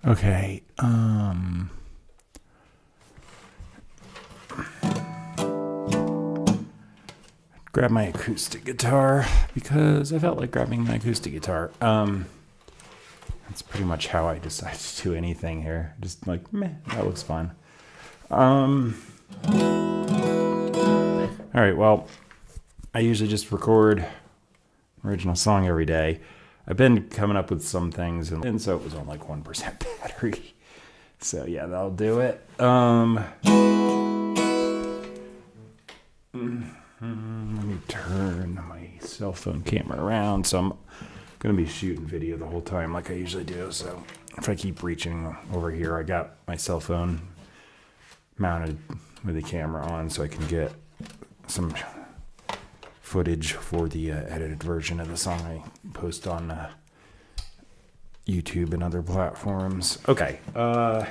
Okay. Grab my acoustic guitar because I felt like grabbing my acoustic guitar. That's pretty much how I decided to do anything here. Just like, meh, that looks fun. All right, well, I usually just record original song every day. I've been coming up with some things, and so it was on like 1% battery. So yeah, that'll do it. Let me turn my cell phone camera around. So I'm going to be shooting video the whole time like I usually do. So if I keep reaching over here, I got my cell phone mounted with the camera on so I can get some footage for the edited version of the song I post on YouTube and other platforms. Okay. Was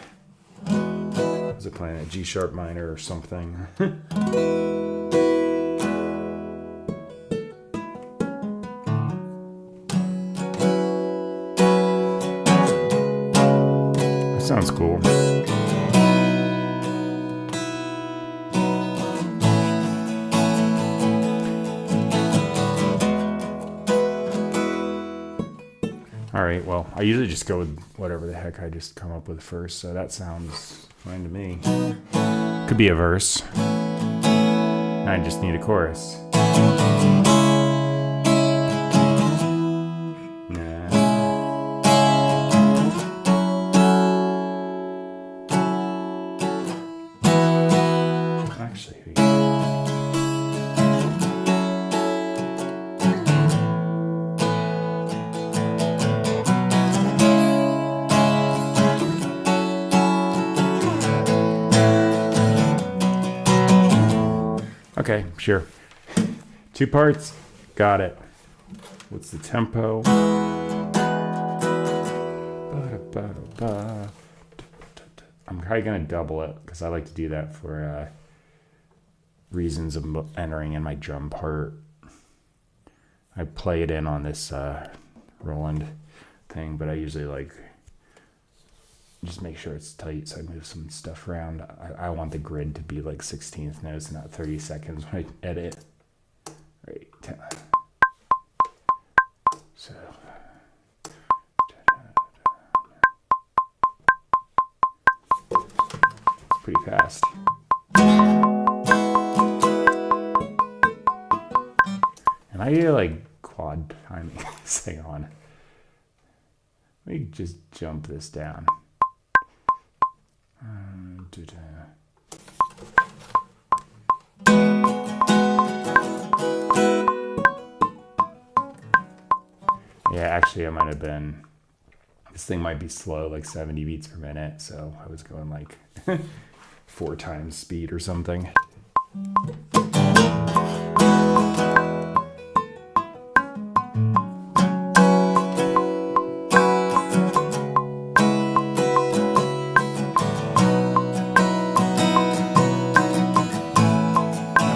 it playing a G sharp minor or something? Sounds cool. All right, well, I usually just go with whatever the heck I just come up with first, so that sounds fine to me. Could be a verse. I just need a chorus. Okay, sure. 2 parts. Got it. What's the tempo? I'm probably going to double it because I like to do that for reasons of entering in my drum part. I play it in on this Roland thing, but I usually like just make sure it's tight, so I move some stuff around. I want the grid to be like 16th notes, not 30 seconds when I edit. Right, 10. So it's pretty fast. And I do like quad timing this thing on. Let me just jump this down. Yeah, actually, I might have been. This thing might be slow, like 70 beats per minute. So I was going like 4 times speed or something.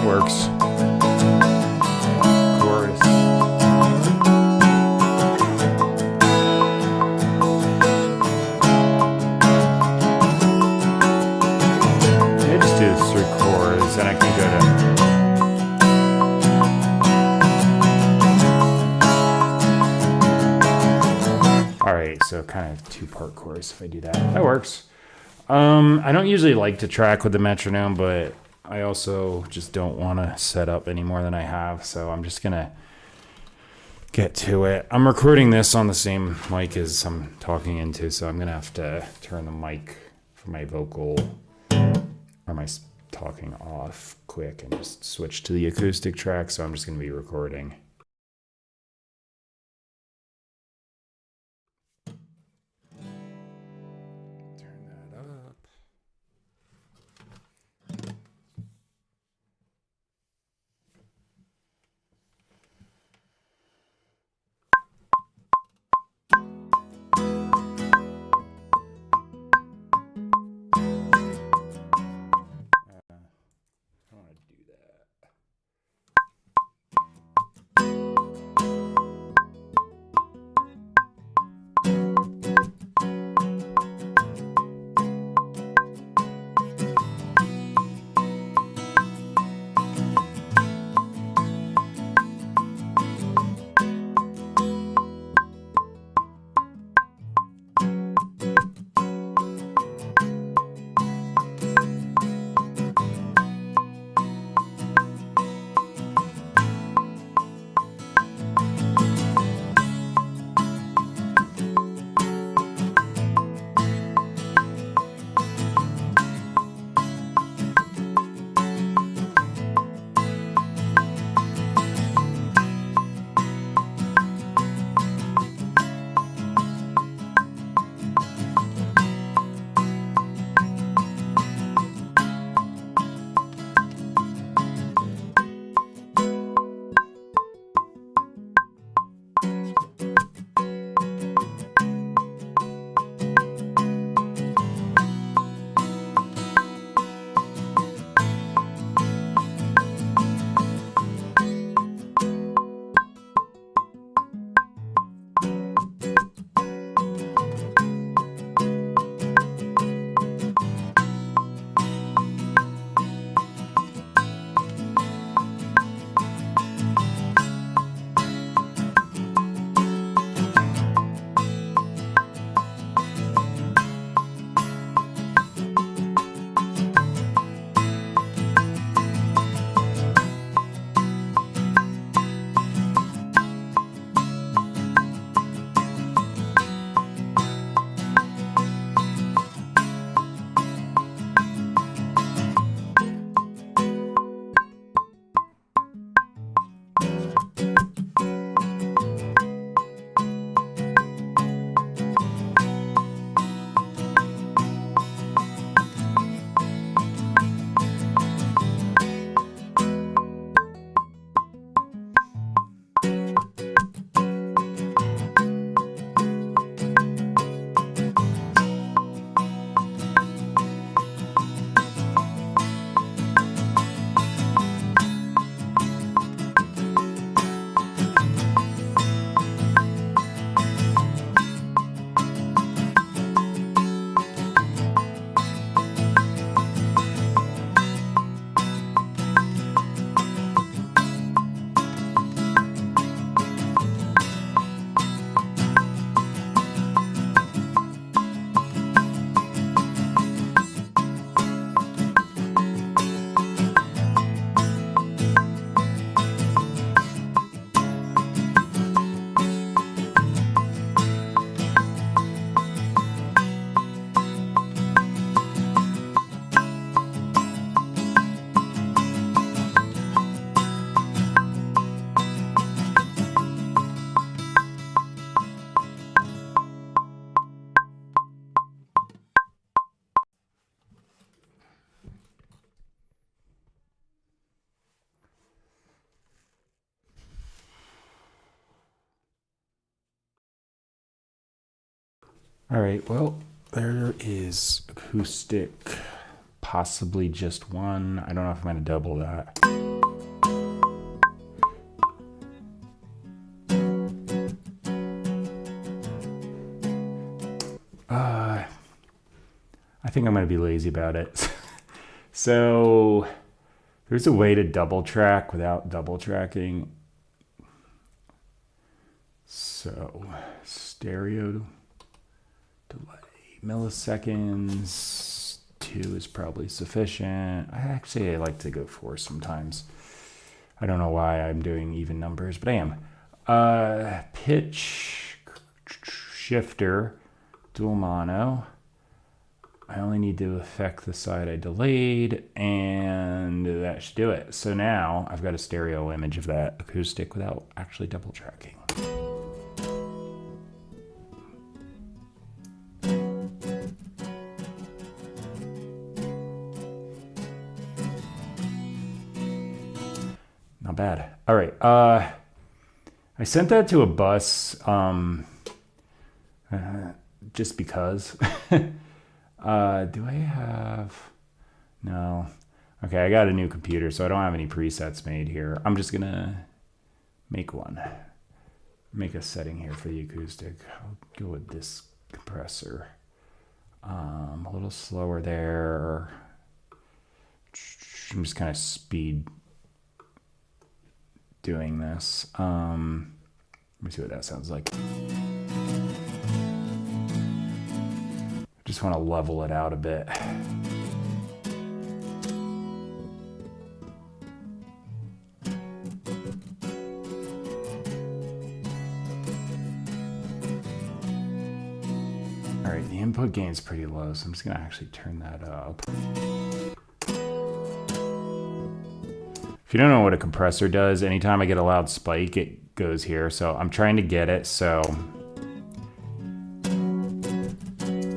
Works. Chorus. Yeah, just do 3 chords, and I can go to. All right, so kind of 2-part chorus if I do that. That works. I don't usually like to track with the metronome, but I also just don't want to set up any more than I have, so I'm just going to get to it. I'm recording this on the same mic as I'm talking into, so I'm going to have to turn the mic for my vocal or my talking off quick and just switch to the acoustic track, so I'm just going to be recording. Turn that up. I want to do that. All right, well, there is acoustic, possibly just one. I don't know if I'm going to double that. I think I'm going to be lazy about it. So there's a way to double track without double tracking. So stereo delay, milliseconds, 2 is probably sufficient. I like to go 4 sometimes. I don't know why I'm doing even numbers, but I am. Pitch shifter, dual mono. I only need to affect the side I delayed, and that should do it. So now I've got a stereo image of that acoustic without actually double tracking. Not bad. All right. I sent that to a bus just because. Do I have... No. Okay, I got a new computer, so I don't have any presets made here. I'm just going to make one. Make a setting here for the acoustic. I'll go with this compressor. A little slower there. I'm just kind of speed doing this. Let me see what that sounds like. Just want to level it out a bit. All right, the input gain's pretty low, so I'm just gonna actually turn that up. If you don't know what a compressor does, anytime I get a loud spike, it goes here. So I'm trying to get it so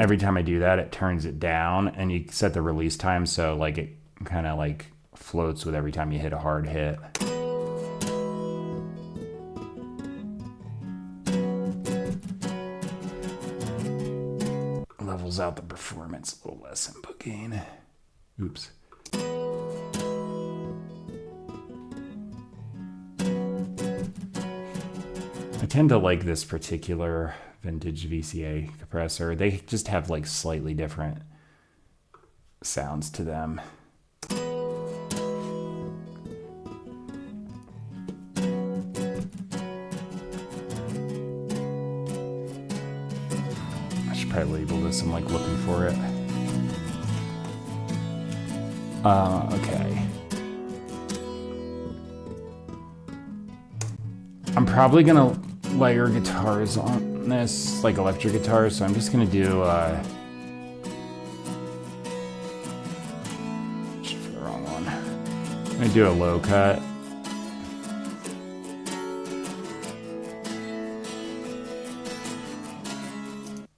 every time I do that, it turns it down, and you set the release time so like it kind of like floats with every time you hit a hard hit. Levels out the performance, a little less input gain. Oops. I tend to like this particular vintage VCA compressor. They just have like slightly different sounds to them. I should probably label this. I'm like looking for it. Okay. I'm probably gonna layer guitars on this, like electric guitars, so I'm just gonna do the wrong one. I'm gonna do a low cut.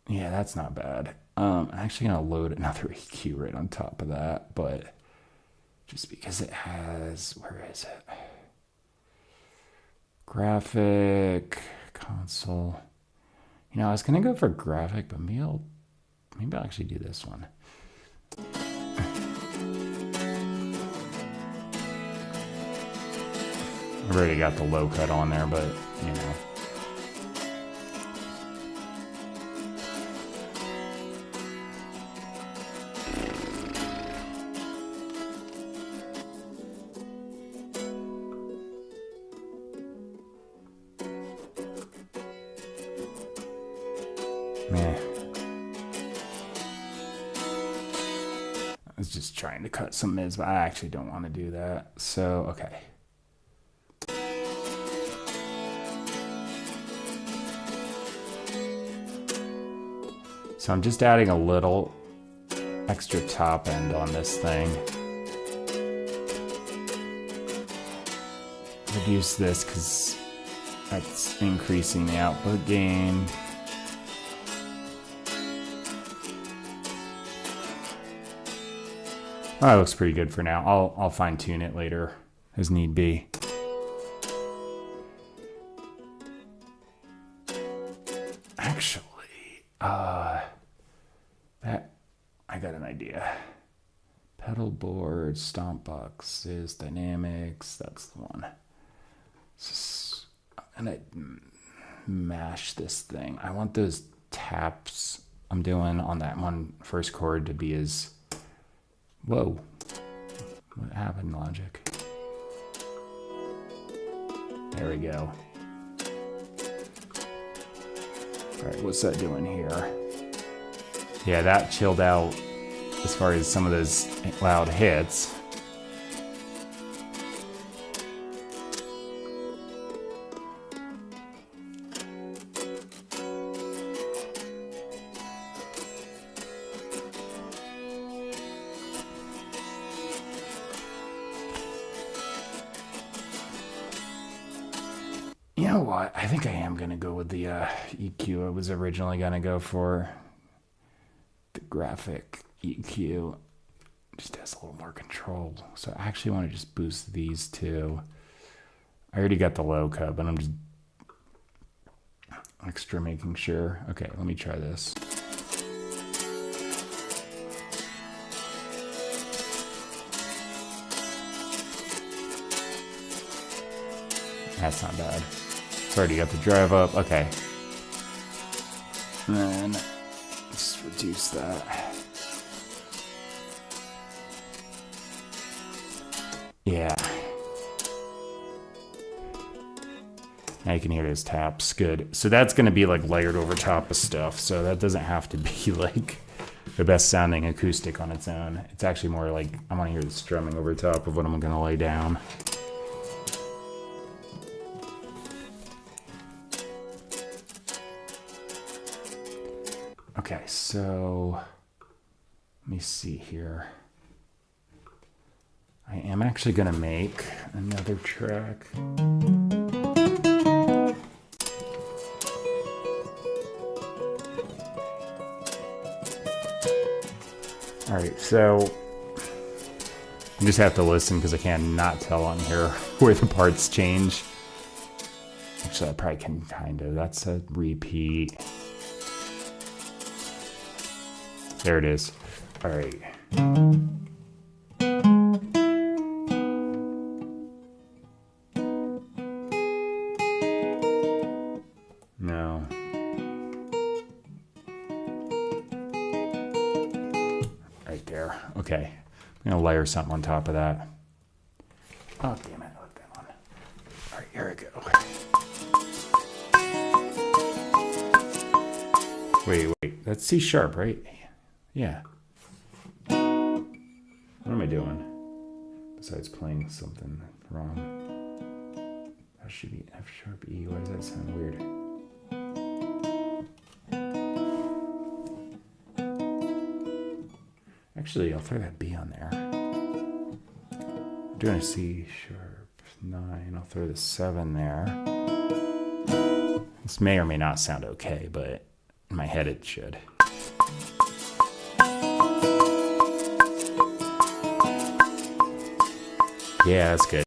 Yeah, that's not bad. I'm actually gonna load another EQ right on top of that, but just because it has, where is it? Graphic, console. You know, I was gonna go for graphic, but maybe I'll actually do this one. I've already got the low cut on there, but you know. Meh. I was just trying to cut some mids, but I actually don't want to do that. So, okay. So I'm just adding a little extra top end on this thing. Reduce this because that's increasing the output gain. Oh, that looks pretty good for now. I'll fine tune it later as need be. Actually, That I got an idea. Pedal board, stomp boxes, dynamics. That's the one. And I mash this thing. I want those taps I'm doing on that one first chord to be as. Whoa. What happened, Logic? There we go. All right, what's that doing here? Yeah, that chilled out as far as some of those loud hits. You know what? I think I am going to go with the EQ I was originally going to go for. The graphic EQ just has a little more control. So I actually want to just boost these two. I already got the low cut, but I'm just extra making sure. Okay, let me try this. That's not bad. It's already got the drive up. Okay. And then let's reduce that. Yeah. Now you can hear those taps. Good. So that's going to be like layered over top of stuff. So that doesn't have to be like the best sounding acoustic on its own. It's actually more like I want to hear the strumming over top of what I'm going to lay down. Okay, so let me see here. I am actually going to make another track. All right, so you just have to listen because I cannot tell on here where the parts change. Actually, I probably can kind of. That's a repeat. There it is. All right. No. Right there. Okay. I'm going to layer something on top of that. Oh, damn it. I left that on. All right, here I go. Wait. That's C sharp, right? Yeah. What am I doing? Besides playing something wrong. That should be F sharp E. Why does that sound weird? Actually, I'll throw that B on there. I'm doing a C sharp 9. I'll throw the 7 there. This may or may not sound okay, but in my head it should. Yeah, that's good.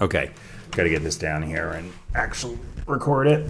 Okay, got to get this down here and actually record it.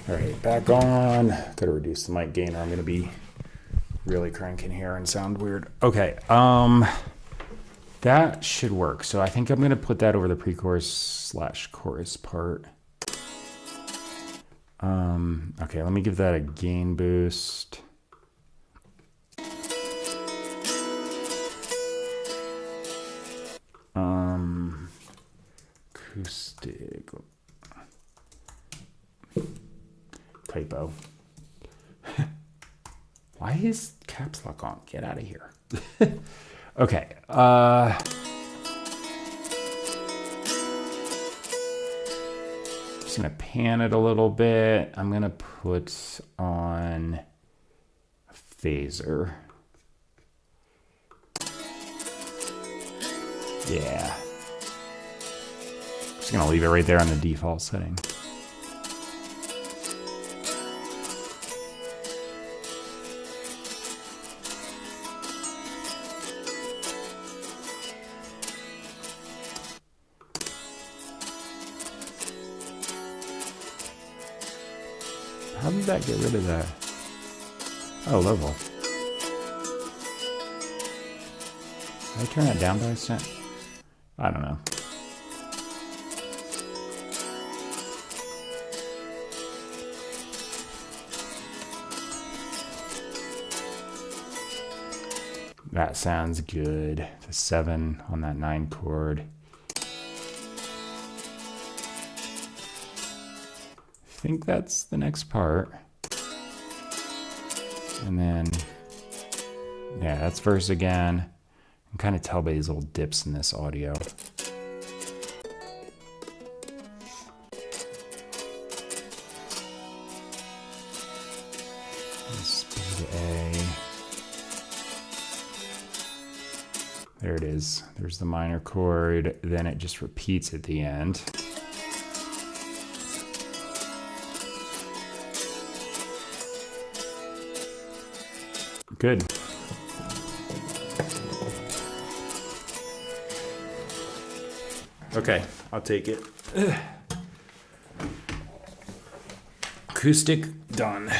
All right, back on. Got to reduce the mic gain or I'm going to be really crank in here and sound weird. Okay, that should work. So I think I'm gonna put that over the pre-chorus / chorus part. Okay, let me give that a gain boost. Acoustic. Typo. Why is caps lock on? Get out of here. Okay. Just gonna pan it a little bit. I'm gonna put on a phaser. Yeah. Just gonna leave it right there on the default setting. How did that get rid of that? Oh, level. Did I turn that down by a cent? I don't know. That sounds good. The 7 on that 9 chord. I think that's the next part. And then, yeah, that's verse again. You can kind of tell by these little dips in this audio. Speed A. There it is. There's the minor chord. Then it just repeats at the end. Good. Okay, I'll take it. Acoustic done.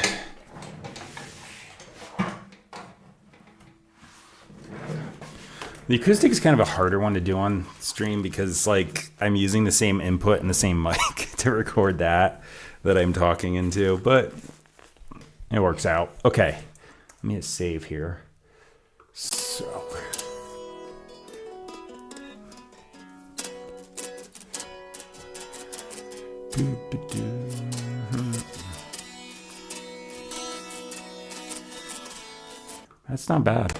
The acoustic is kind of a harder one to do on stream because like I'm using the same input and the same mic to record that I'm talking into, but it works out. Okay. Let me hit save here. So. That's not bad.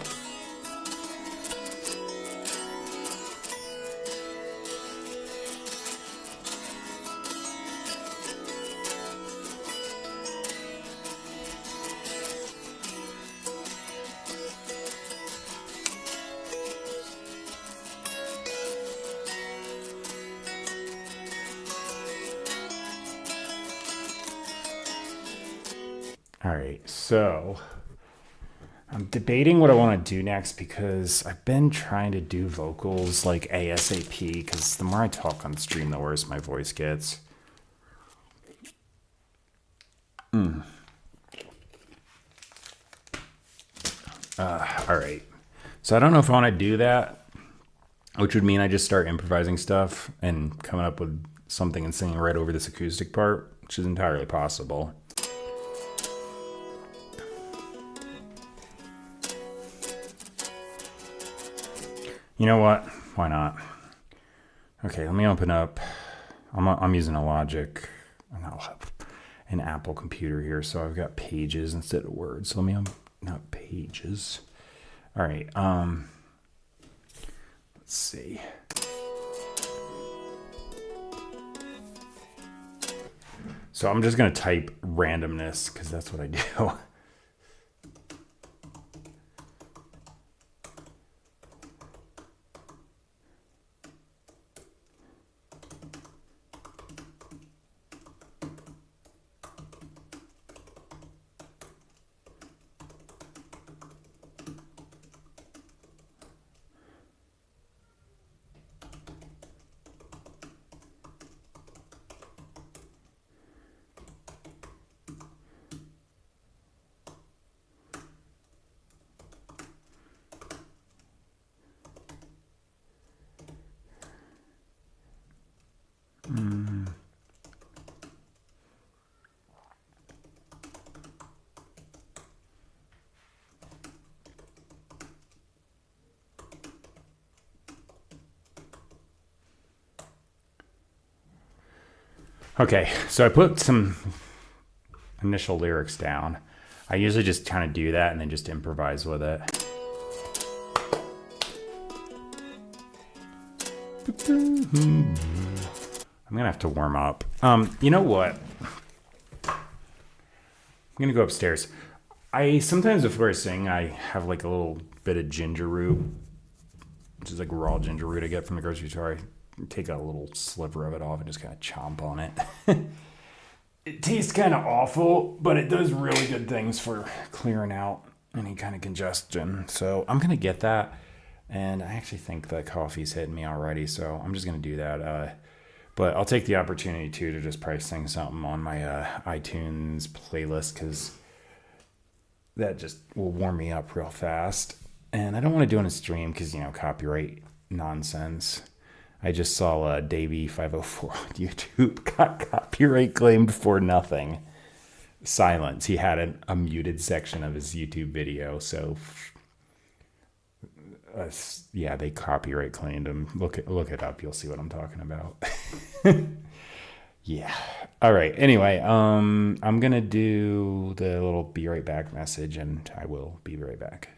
All right, so I'm debating what I want to do next because I've been trying to do vocals like ASAP because the more I talk on stream, the worse my voice gets. All right, so I don't know if I want to do that, which would mean I just start improvising stuff and coming up with something and singing right over this acoustic part, which is entirely possible. You know what? Why not? Okay, let me open up. I'm using a Logic, an Apple computer here, so I've got Pages instead of Word. So let me open up Pages. All right. Let's see. So I'm just gonna type randomness because that's what I do. Okay, so I put some initial lyrics down. I usually just kind of do that and then just improvise with it. I'm gonna have to warm up. You know what? I'm gonna go upstairs. I sometimes before I sing, I have like a little bit of ginger root, which is like raw ginger root I get from the grocery store. I take a little sliver of it off and just kind of chomp on it. It tastes kind of awful, but it does really good things for clearing out any kind of congestion. So I'm gonna get that. And I actually think the coffee's hitting me already, so I'm just going to do that. But I'll take the opportunity, too, to just probably sing something on my iTunes playlist, because that just will warm me up real fast. And I don't want to do it on a stream because, copyright nonsense. I just saw Davey504 on YouTube got copyright claimed for nothing. Silence. He had a muted section of his YouTube video, so... yeah, they copyright claimed him. Look it up. You'll see what I'm talking about. Yeah. All right. Anyway, I'm gonna do the little be right back message, and I will be right back.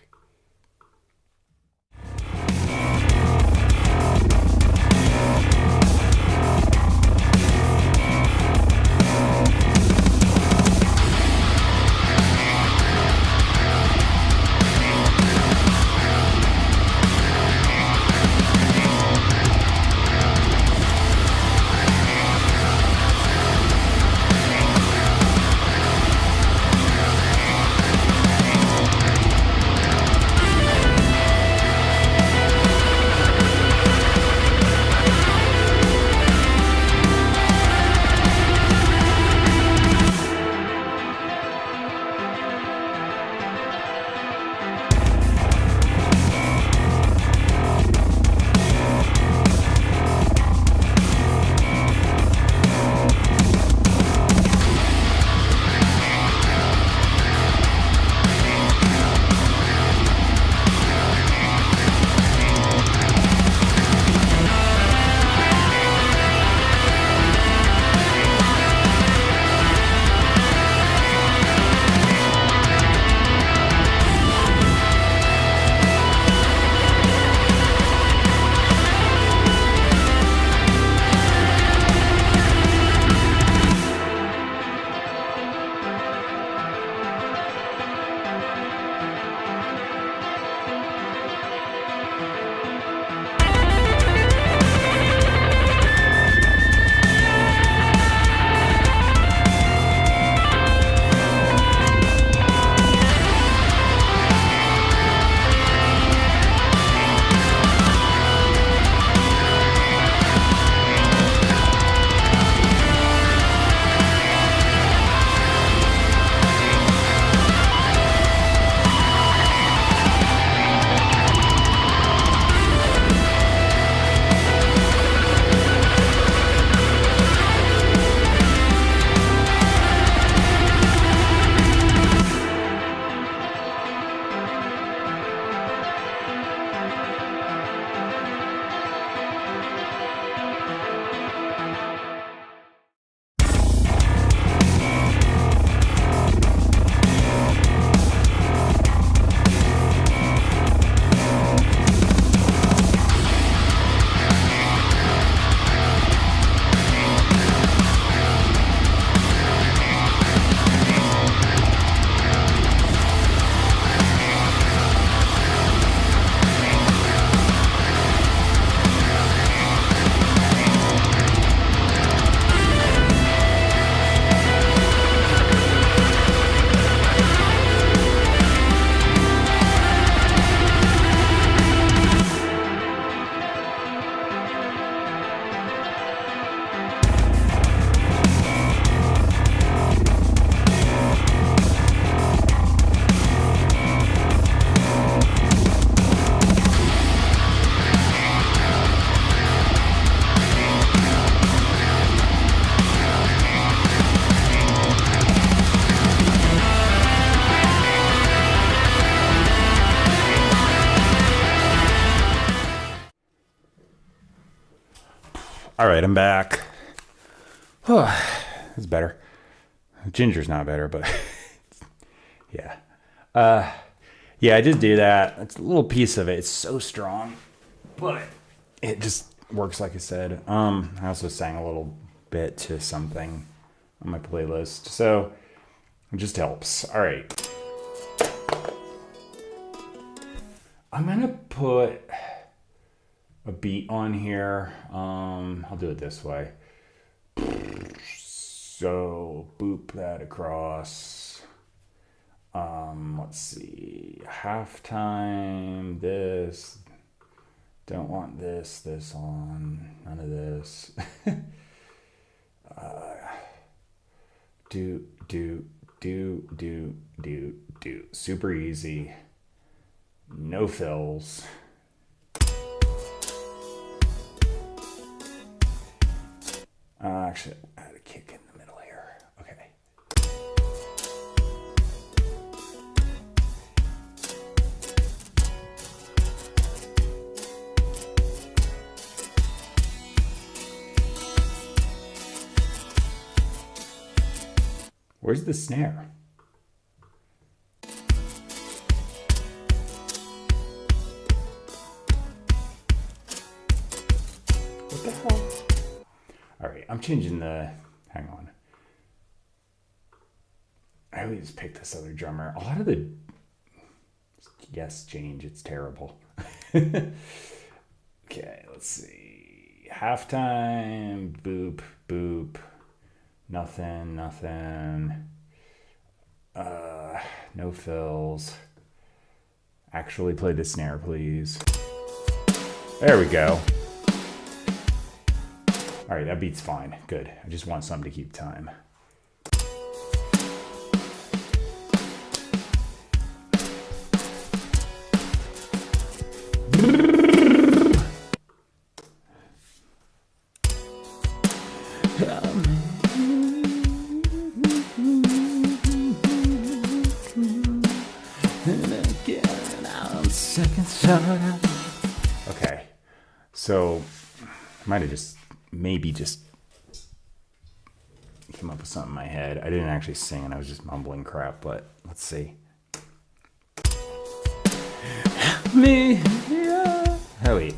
All right, I'm back. It's better. Ginger's not better, but yeah. Yeah, I just do that. It's a little piece of it. It's so strong, but it just works like I said. I also sang a little bit to something on my playlist, so it just helps. All right. I'm gonna put a beat on here. I'll do it this way. So boop that across. Let's see. Halftime. This. Don't want this on. None of this. Do. Super easy. No fills. Actually, I had a kick in the middle here. Okay. Where's the snare? What the hell? All right, I'm changing the, hang on. I always pick this other drummer. A lot of the change, it's terrible. Okay, let's see. Halftime, boop, boop. Nothing. No fills. Actually play the snare, please. There we go. All right, that beat's fine. Good. I just want something to keep time. Okay, so I might have maybe just came up with something in my head. I didn't actually sing, and I was just mumbling crap, but let's see. Me, oh wait.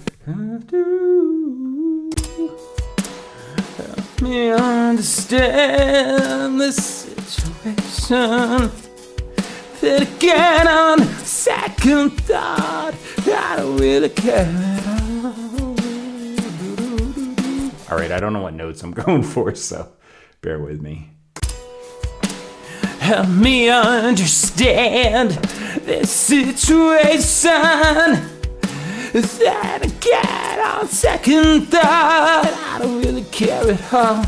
Help me understand the situation. That again on second thought, I don't really care at all. All right, I don't know what notes I'm going for, so bear with me. Help me understand this situation. That again on second thought, I don't really care at all.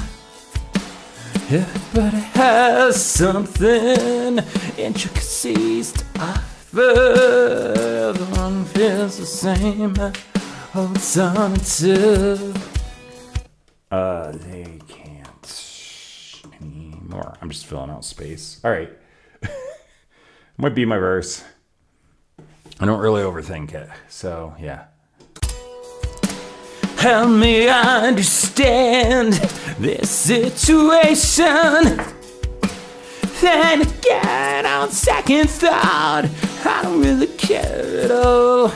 Everybody has something, intricacies to offer. Everyone feels the same, holds on to. They can't anymore. I'm just filling out space. All right. Might be my verse. I don't really overthink it, so yeah. Help me understand this situation. Then again, on second thought, I don't really care at all.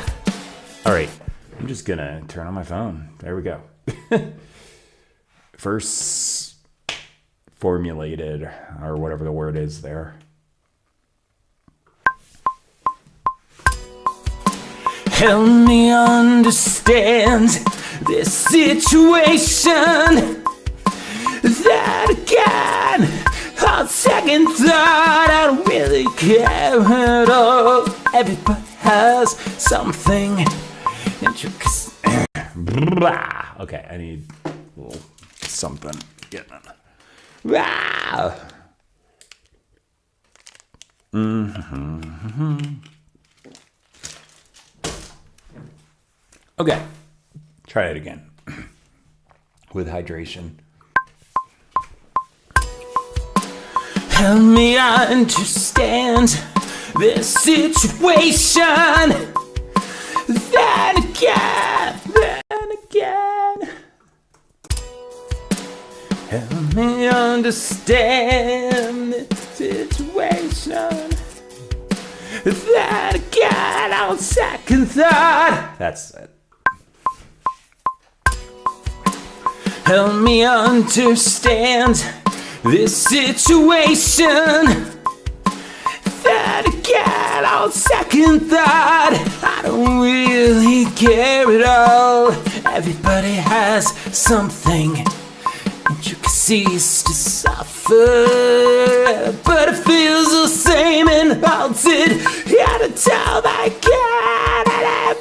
All right, I'm just gonna turn on my phone. There we go. First formulated, or whatever the word is there. Help me understand this situation. That again, on second thought, I don't really care at all. Everybody has something intricate. Okay, I need a little something. Getting it. Okay, try it again with hydration. Help me understand this situation. Then again. Help me understand the situation that I got on second thought. That's it. Help me understand this situation that I got on second thought. I don't really care at all. Everybody has something. Intricacies to suffer, but it feels the same and holds it at a time I can't anymore.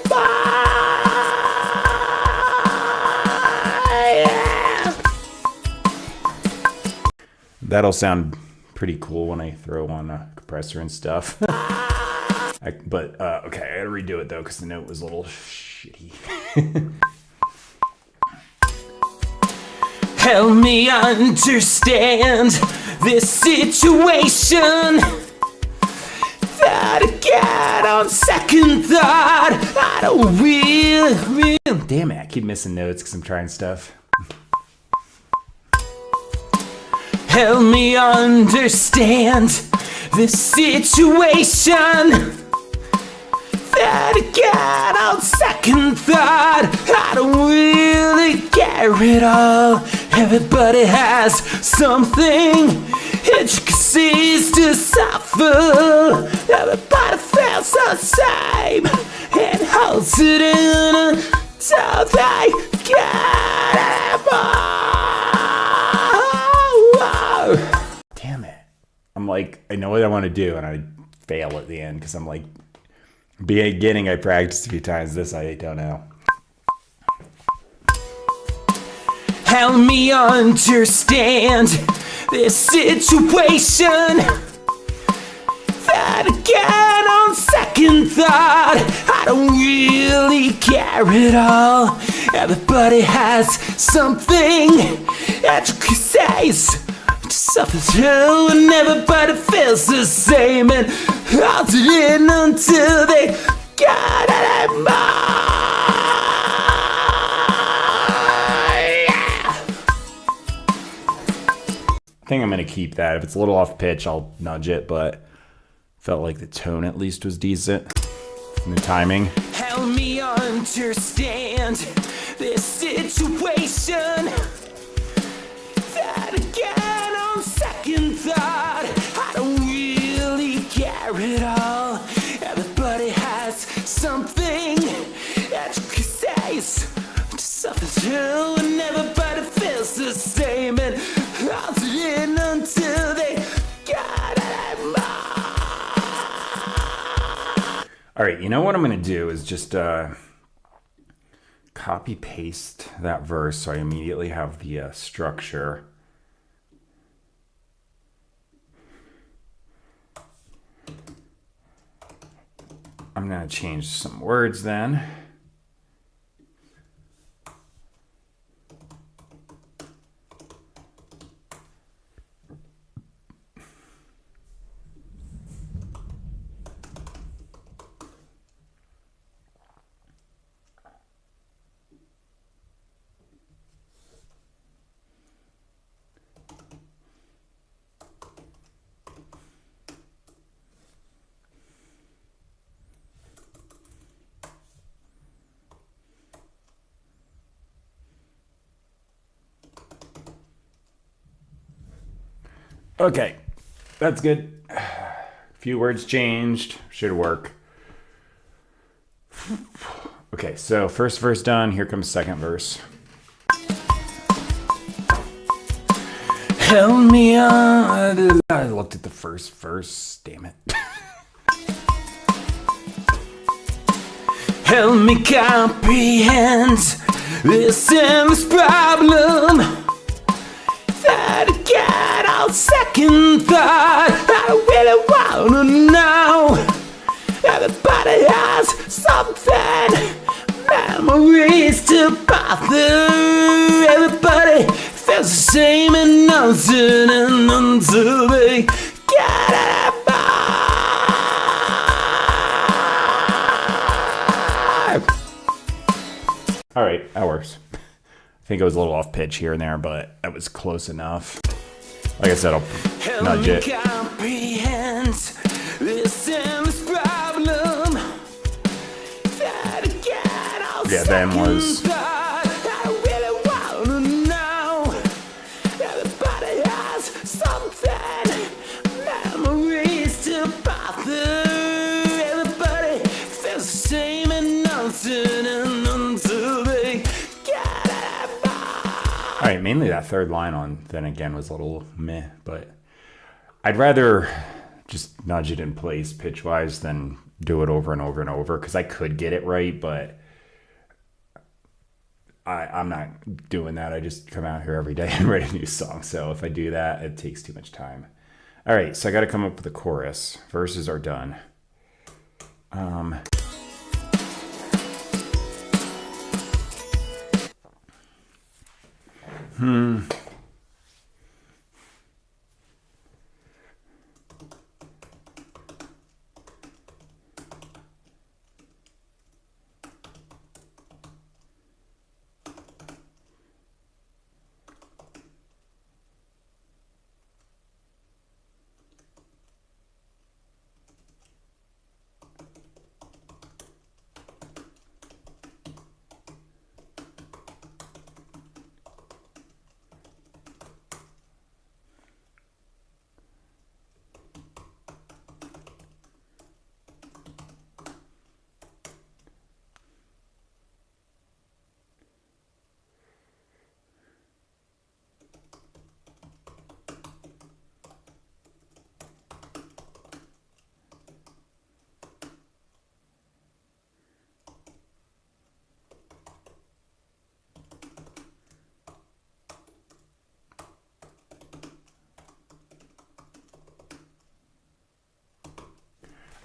That'll sound pretty cool when I throw on a compressor and stuff. Okay, I gotta redo it though because the note was a little shitty. Help me understand this situation that I got on second thought. I don't really. Damn it, I keep missing notes because I'm trying stuff. Help me understand this situation that I got on second thought. I don't really care at all. Everybody has something. Intricacies to suffer. Everybody feels the same and holds it in until they get it. Damn it. I'm like, I know what I want to do and I fail at the end because I'm like, beginning I practiced a few times. This I don't know. Help me understand this situation that I got on second thought. I don't really care at all. Everybody has something that you can say to suffer through, and everybody feels the same and holds it in until they got it anymore. I think I'm gonna keep that. If it's a little off pitch, I'll nudge it, but felt like the tone at least was decent. And the timing. Help me understand this situation that I got on second thought. I don't really care at all. Everybody has something that you can say to suffer through, and everybody feels the same and holds it in until they got it. All right, you know what I'm gonna do is just copy paste that verse so I immediately have the structure. I'm gonna change some words then. Okay, that's good. A few words changed, should work. Okay, so first verse done, here comes second verse. Help me on. I looked at the first verse, damn it. Help me comprehend this endless problem that I got on second thought. I really wanna know. Everybody has something, memories to bother. Everybody feels the same and nothing, and until they get it back. All right, that works. I think I was a little off pitch here and there, but that was close enough. Like I said, I'll nudge it. Yeah, Ben was. All right, mainly that third line on Then Again was a little meh, but I'd rather just nudge it in place pitch-wise than do it over and over and over, because I could get it right, but I'm not doing that. I just come out here every day and write a new song, so if I do that, it takes too much time. All right, so I got to come up with a chorus. Verses are done.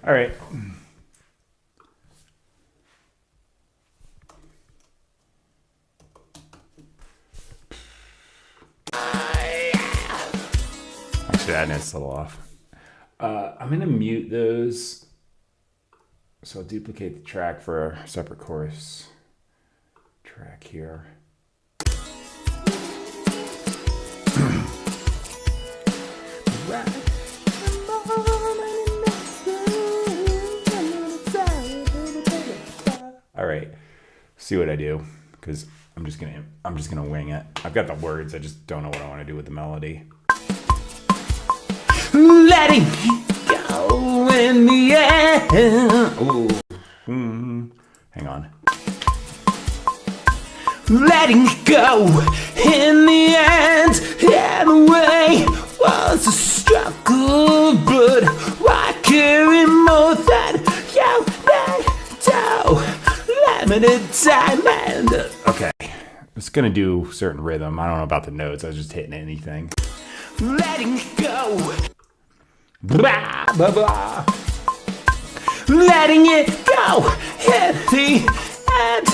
All right. Actually, that note's a little off. I'm going to mute those. So I'll duplicate the track for a separate chorus track here. All right, see what I do, because I'm just gonna wing it. I've got the words, I just don't know what I want to do with the melody. Letting go in the end. Ooh. Hang on. Letting go in the end, and the way was a struggle, but I carry more than you need to. Limited time and okay, it's gonna do certain rhythm. I don't know about the notes. I was just hitting anything. Letting go. Blah, blah, blah. Letting it go at the end.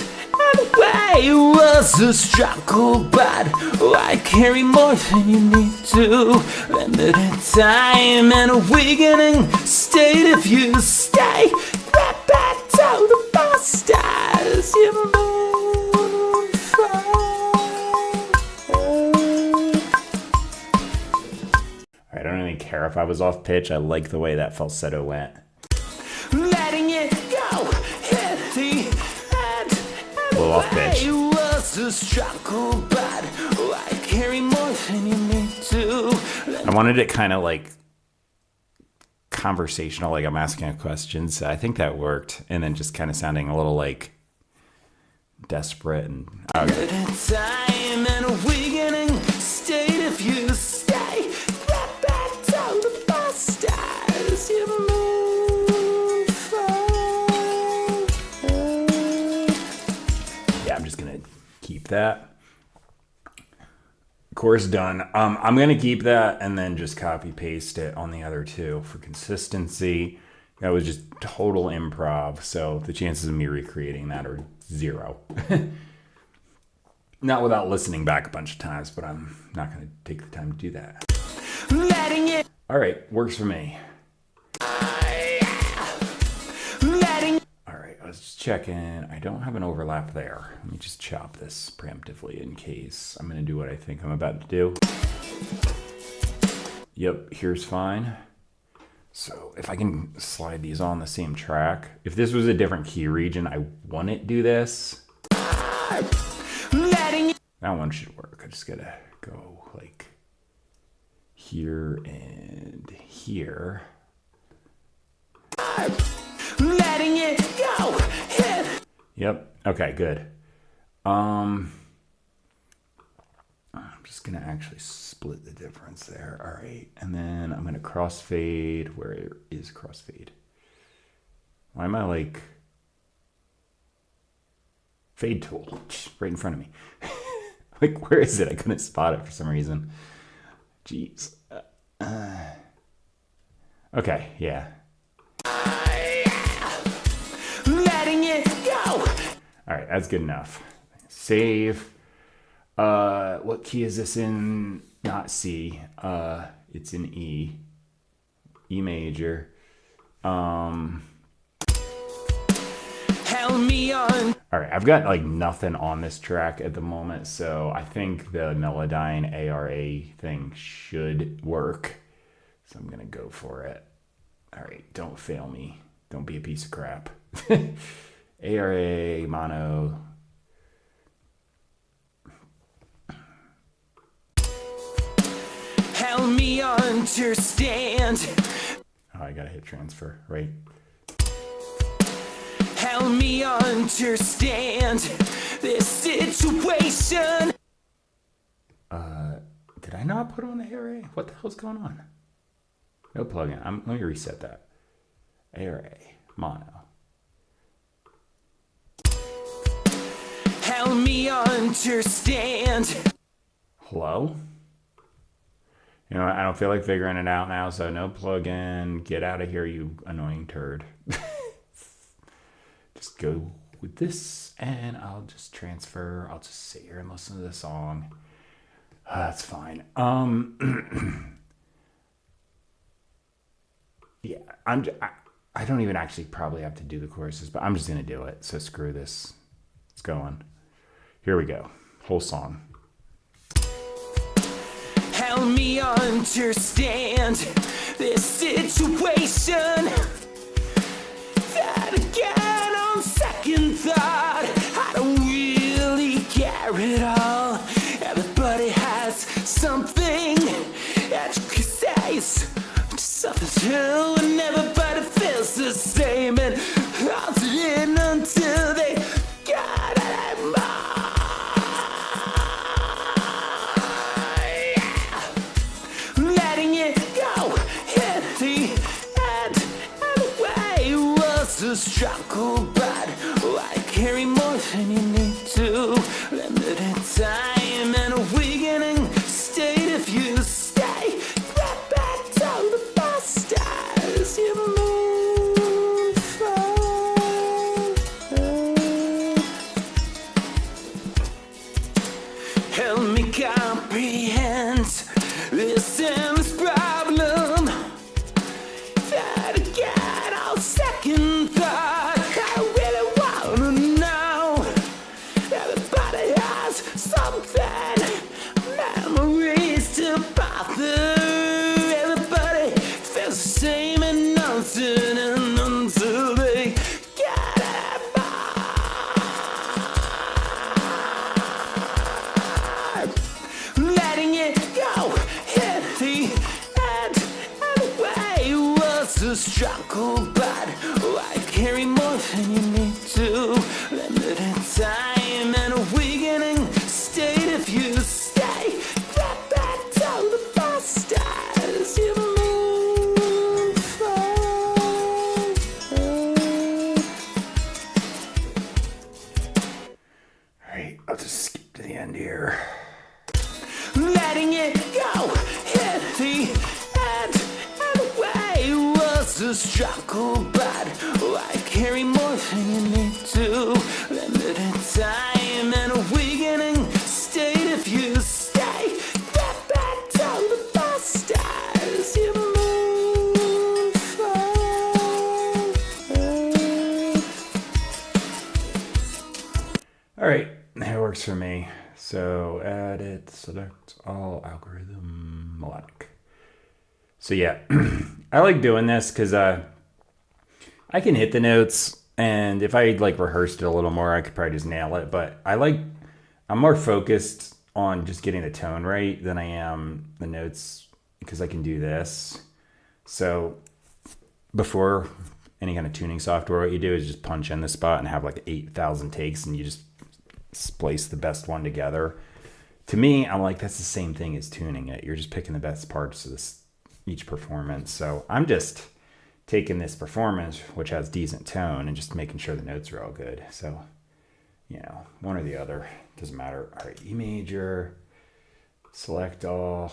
And way was a struggle, but I carry more than you need to. Limited time and a weakening state if you stay. Right back to the past as you move forward. I don't really care if I was off pitch. I like the way that falsetto went. Letting it go at the end. A little off pitch. Was a struggle, but I carry more than you need to. I wanted it kind of like conversational, like I'm asking a question. So I think that worked. And then just kind of sounding a little like desperate and okay. Time and a weakening state if you stay. Right back to the past as you move forward. Yeah, I'm just gonna keep that. Chorus done. I'm gonna keep that and then just copy paste it on the other two for consistency. That was just total improv, so the chances of me recreating that are 0. Not without listening back a bunch of times, but I'm not gonna take the time to do that. Letting it. All right, works for me. All right, was just checking. I don't have an overlap there. Let me just chop this preemptively in case I'm going to do what I think I'm about to do. Yep, here's fine. So if I can slide these on the same track. If this was a different key region, I wouldn't do this. That one should work. I just gotta go like here and here. Letting it go. Yep. Okay, good. I'm just gonna actually split the difference there. All right, and then I'm gonna crossfade. Where is crossfade? Why am I like fade tool right in front of me? Like, where is it? I couldn't spot it for some reason. Jeez. Okay, yeah. Letting it go. All right, that's good enough. Save. What key is this in? Not C. It's in E. E major. Help me on. All right, I've got like nothing on this track at the moment, so I think the Melodyne ARA thing should work. So I'm gonna go for it. All right, don't fail me. Don't be a piece of crap. ARA, mono. Help me understand. Oh, I gotta hit transfer, right? Help me understand this situation. Did I not put on the ARA? What the hell's going on? No plugin. Let me reset that. ARA, mono. Help me understand. Hello? You know, I don't feel like figuring it out now, so no plugin. Get out of here, you annoying turd. Just go with this, and I'll just transfer. I'll just sit here and listen to the song. That's fine. Yeah, I don't even actually probably have to do the choruses, but I'm just gonna do it. So screw this. It's going. Here we go. Whole song. Help me understand this situation. That again on second thought, I don't really care at all. Everybody has something that you could say, something true, and everybody feels the same, and I'll do it until they got it more. Letting it go in the end, and the way was a struggle, but I carry more than you need to. Limited time and a weakening state if you stay. Get back to the past as you move forward. Help me comprehend this endless problem. That again, I'll second thought. I really wanna know. Everybody has something, memories to bother. Everybody feels the same and nothing, and until they get it back. Letting it go in the end, and the way was a struggle, but I carry more than you need to. Limited time and a weakening state if you stay. Get back to the past as you move forward. All right, I'll just skip to the end here. Letting it go in the end, and the way was a struggle, but I carry more than you need to. Limited time and a weakening state if you stay. Get back to the past as you move forward. works for me. So edit, select all, algorithm, melodic. So yeah, I like doing this because I can hit the notes, and if I like rehearsed it a little more, I could probably just nail it. But I'm more focused on just getting the tone right than I am the notes, because I can do this. So before any kind of tuning software, what you do is just punch in the spot and have like 8,000 takes, and you just splice the best one together. To me, I'm like, that's the same thing as tuning it. You're just picking the best parts of each performance. So I'm just taking this performance, which has decent tone, and just making sure the notes are all good. So, one or the other, doesn't matter. All right, E major, select all.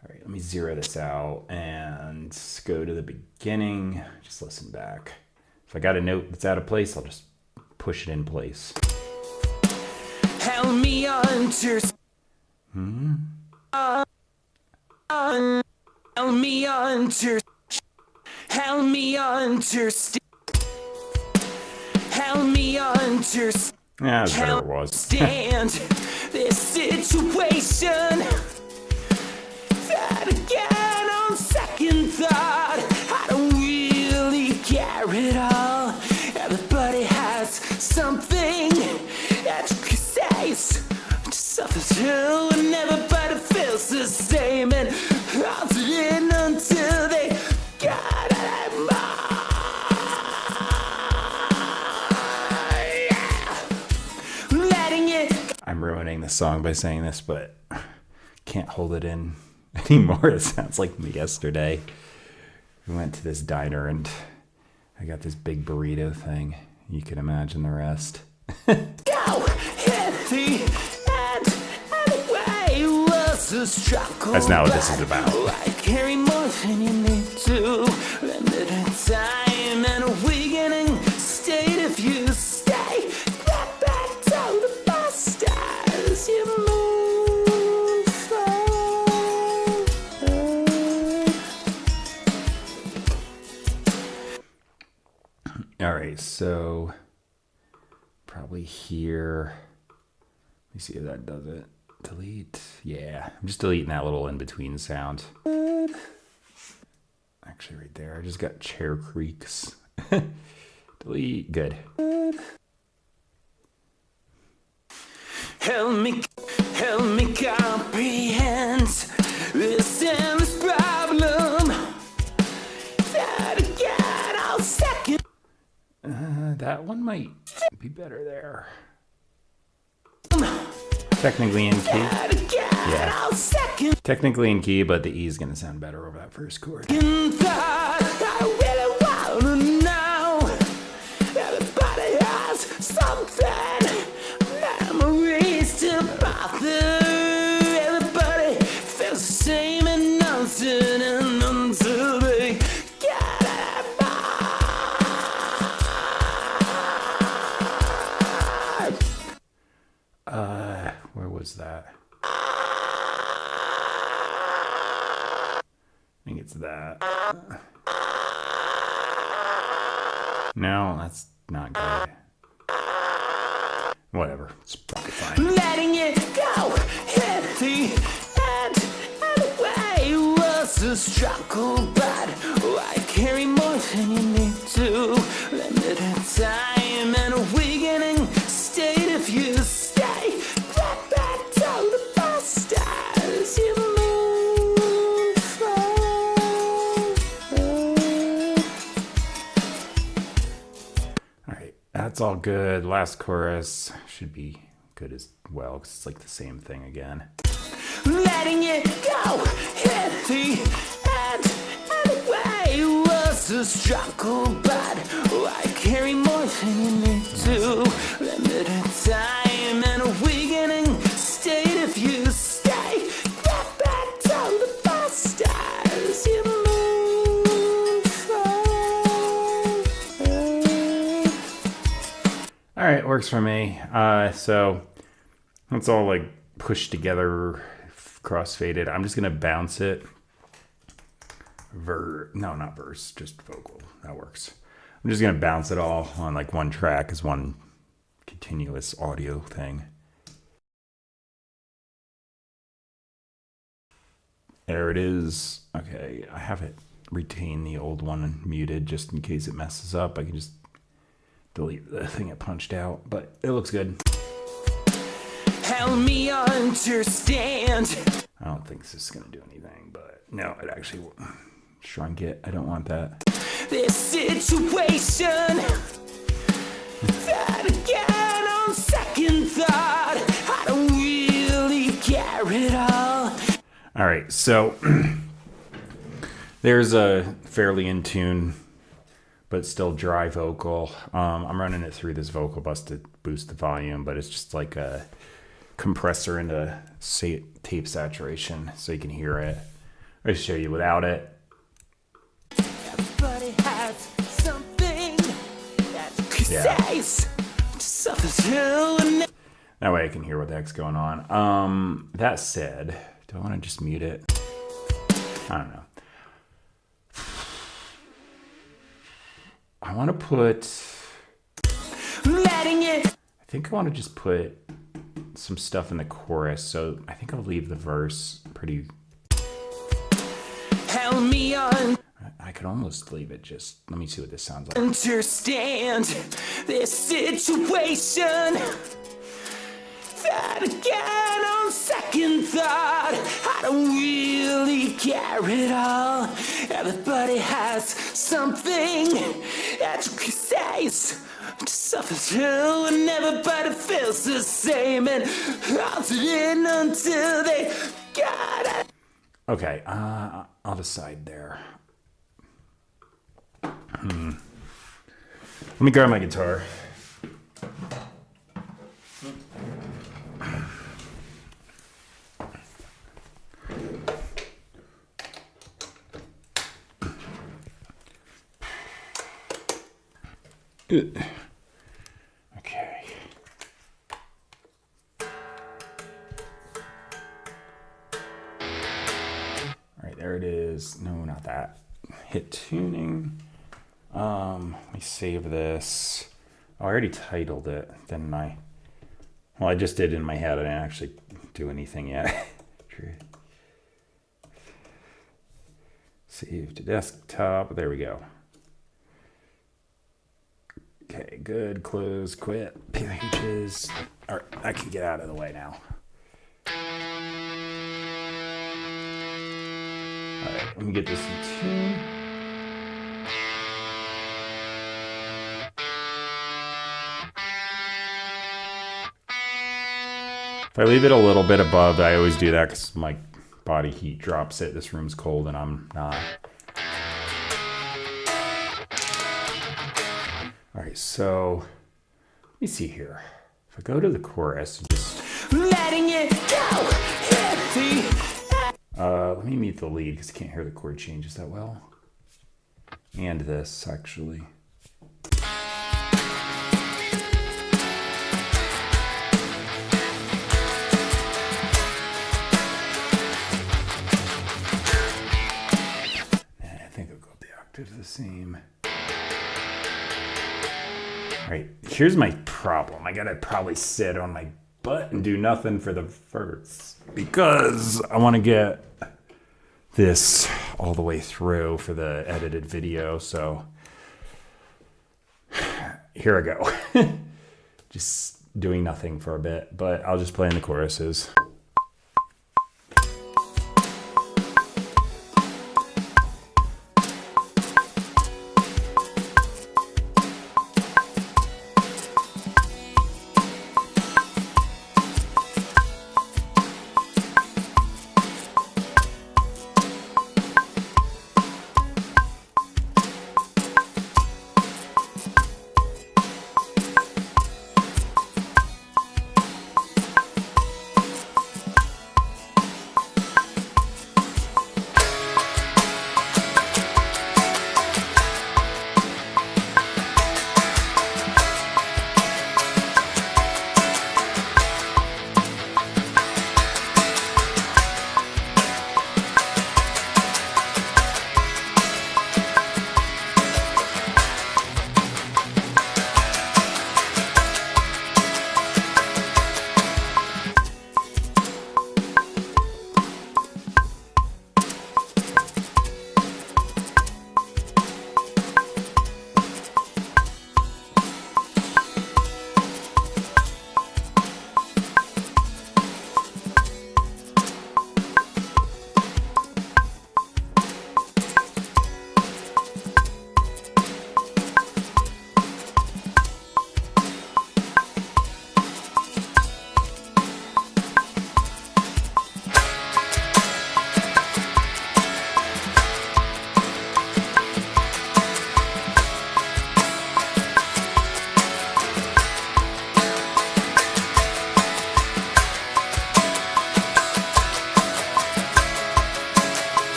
All right, let me zero this out and go to the beginning. Just listen back. If I got a note that's out of place, I'll just push it in place. Help me understand. Help me understand. Help me understand. Help me understand. Yeah, that's better it was. Stand this situation. That again on second thought, I don't really care at all. Everybody has something that you can say, something true, and everybody feels the same, and I'll do it until they got it. Letting it. I'm ruining the song by saying this, but can't hold it in anymore. It sounds like me yesterday. We went to this diner and I got this big burrito thing. You can imagine the rest. That's not what this is about. I carry more than you need to. Limited time and a weakening state. If you stay, get back to the bus as you move forward. All right, so probably here. Let me see if that does it. Delete. Yeah, I'm just deleting that little in-between sound. Actually, right there, I just got chair creaks. Delete. Good. Help me comprehend this endless problem. That again, I'll second. That one might be better there. Technically in key. Yeah. Technically in key, but the E is going to sound better over that first chord. I really want to know. Everybody has something. Memories to bother. Everybody feels the same and nothing, and until they get it back. Where was that? I think it's that. No, that's not good. Whatever, it's probably fine. Letting it go at the end. Anyway, was a struggle, but I carry more than you need to. Limited time and a weakening state. If you stay, get back to the bus as you move forward. All right, that's all good. Last chorus should be good as well, because it's like the same thing again. Letting it go at the end. Anyway, was a struggle, but I carry more than you need to. Limited time and a weakening state. If you stay, get back to the bus as you move forward. All right, works for me. So it's all like pushed together, crossfaded. I'm just gonna bounce it. No, not verse, just vocal. That works. I'm just gonna bounce it all on like one track as one continuous audio thing. There it is. Okay, I have it retain the old one muted just in case it messes up. I can just delete the thing it punched out, but it looks good. Help me understand. I don't think this is gonna do anything, but no, it actually shrunk it. I don't want that. This situation that again on second thought, I don't really care at all. All right, so there's a fairly in tune but still dry vocal. I'm running it through this vocal bus to boost the volume, but it's just like a compressor into tape saturation so you can hear it. I'll show you without it. Everybody has something that says that way I can hear what the heck's going on. That said, do I want to just mute it? I don't know. I want to put, I think I want to just put some stuff in the chorus, so I think I'll leave the verse pretty. Help me on. I could almost leave it just, let me see what this sounds like. Understand this situation that again on second thought, I don't really care at all. Everybody has something that says to suffer through, and everybody feels the same and holds it in until they got it. Okay, I'll decide there. Let me grab my guitar. Okay. All right, there it is. No, not that. Hit tuning. Let me save this. Oh, I already titled it, didn't I? Well, I just did it in my head. I didn't actually do anything yet. Save to desktop. There we go. Okay, good. Close, quit, pages. All right, I can get out of the way now. All right, let me get this in tune. If I leave it a little bit above, I always do that because my body heat drops it. This room's cold and I'm not. All right, so let me see here. If I go to the chorus, just letting it go. Let me mute the lead because I can't hear the chord changes that well. And this actually. I think I'll go up the octaves the same. All right, here's my problem. I gotta probably sit on my butt and do nothing for the verse because I want to get this all the way through for the edited video. So here I go. Just doing nothing for a bit, but I'll just play in the choruses.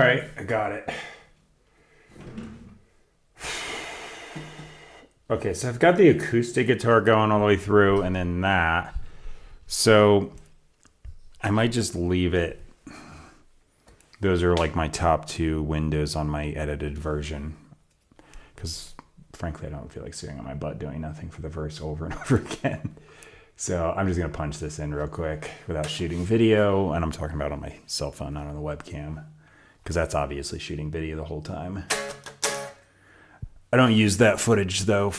right, I got it. Okay, so I've got the acoustic guitar going all the way through and then that. So I might just leave it. Those are like my top two windows on my edited version. Because frankly, I don't feel like sitting on my butt doing nothing for the verse over and over again. So I'm just going to punch this in real quick without shooting video. And I'm talking about on my cell phone, not on the webcam. Because that's obviously shooting video the whole time. I don't use that footage though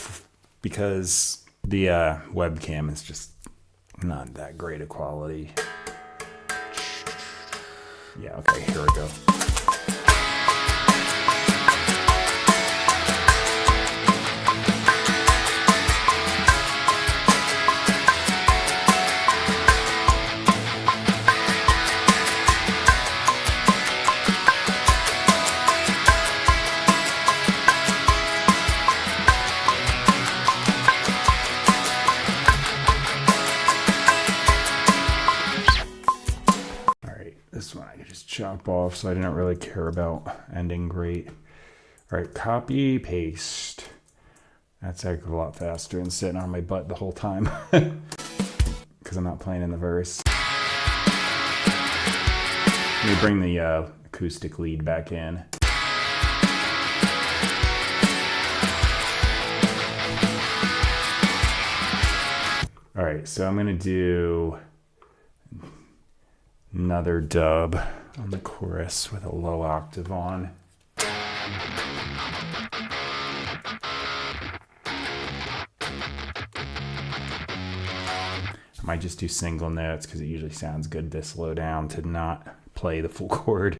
because the webcam is just not that great a quality. Yeah, okay, here we go. This one I can just chop off, so I didn't really care about ending great. All right, copy, paste. That's like a lot faster than sitting on my butt the whole time because I'm not playing in the verse. Let me bring the acoustic lead back in. All right, so I'm gonna do another dub on the chorus with a low octave on. I might just do single notes because it usually sounds good this low down to not play the full chord.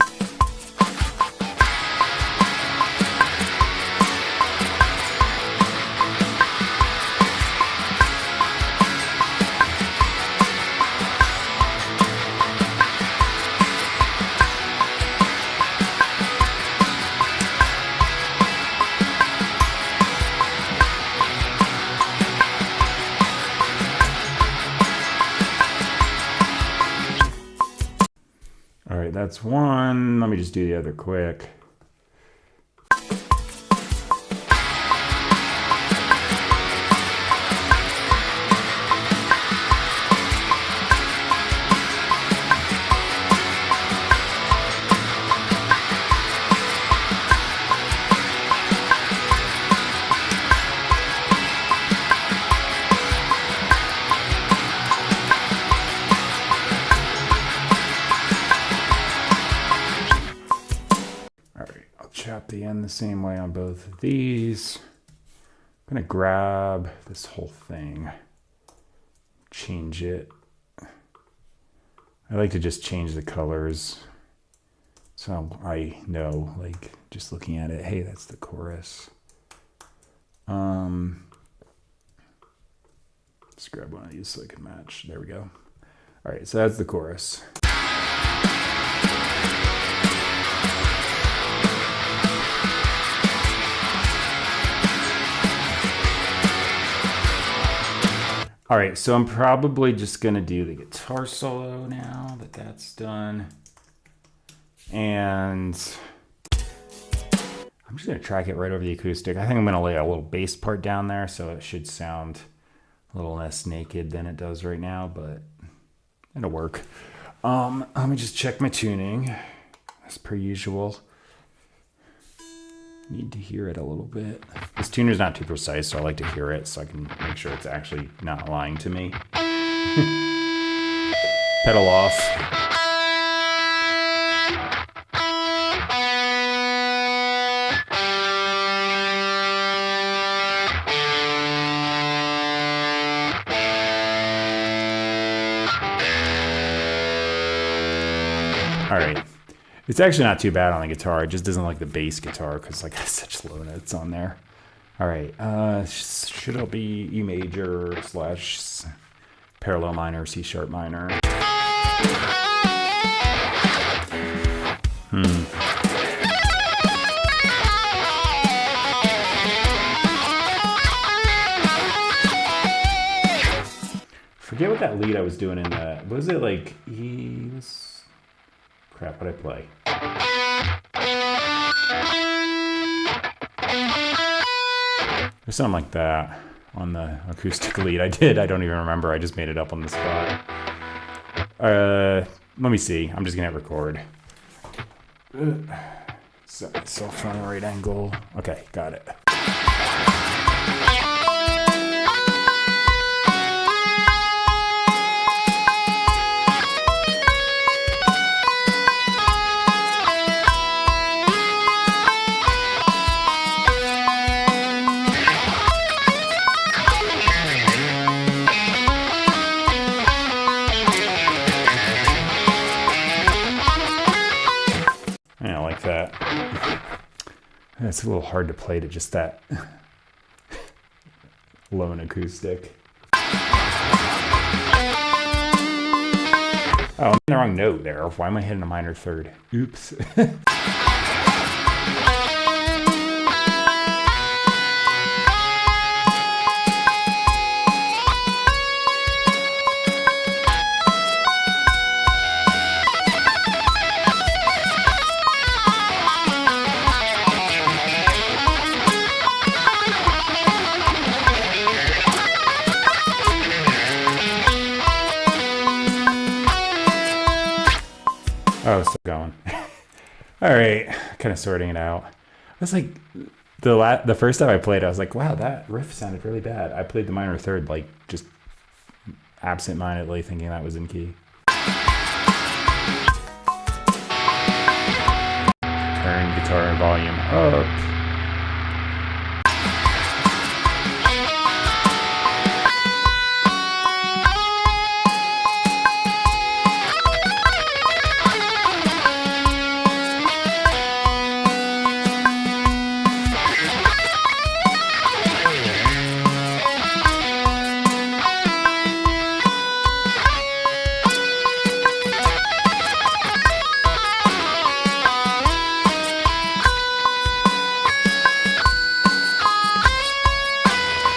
All right, that's one. Let me just do the other quick. Chop the end the same way on both of these. I'm gonna grab this whole thing, change it. I like to just change the colors so I know, like, just looking at it, hey, that's the chorus. Let's grab one of these so I can match. There we go. All right, so that's the chorus. All right, so I'm probably just gonna do the guitar solo now that that's done. And I'm just gonna track it right over the acoustic. I think I'm gonna lay a little bass part down there so it should sound a little less naked than it does right now, but it'll work. Let me just check my tuning as per usual. Need to hear it a little bit. This tuner's not too precise, so I like to hear it so I can make sure it's actually not lying to me. Pedal off. All right. It's actually not too bad on the guitar. It just doesn't like the bass guitar because like I have such low notes on there. All right, should it be E major / parallel minor, C sharp minor? Forget what that lead I was doing in the, was it like E? Crap, what'd I play? Or something like that on the acoustic lead. I don't even remember. I just made it up on the spot. Let me see. I'm just gonna hit record. Set myself on the right angle. Okay, got it. I like that. It's a little hard to play to just that lone acoustic. Oh, I'm in the wrong note there. Why am I hitting a minor third? Oops. Oh, still going. All right, kind of sorting it out. I was like, the first time I played, I was like, wow, that riff sounded really bad. I played the minor third, like, just absent-mindedly thinking that was in key. Turn guitar volume up.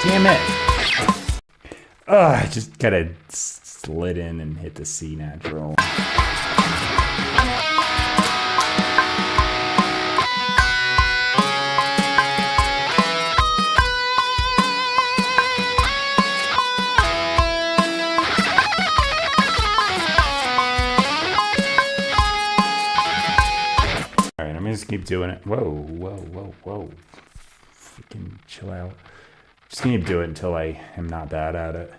Damn it. I just kind of slid in and hit the C natural. Alright, I'm gonna just keep doing it. Whoa, whoa, whoa, whoa. Freaking chill out. Just gonna do it until I am not bad at it.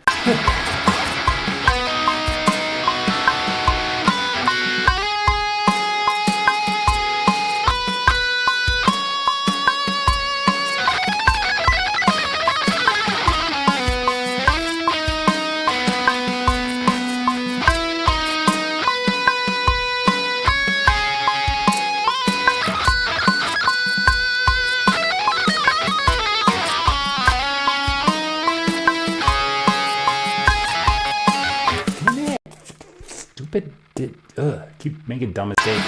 Keep making dumb mistakes.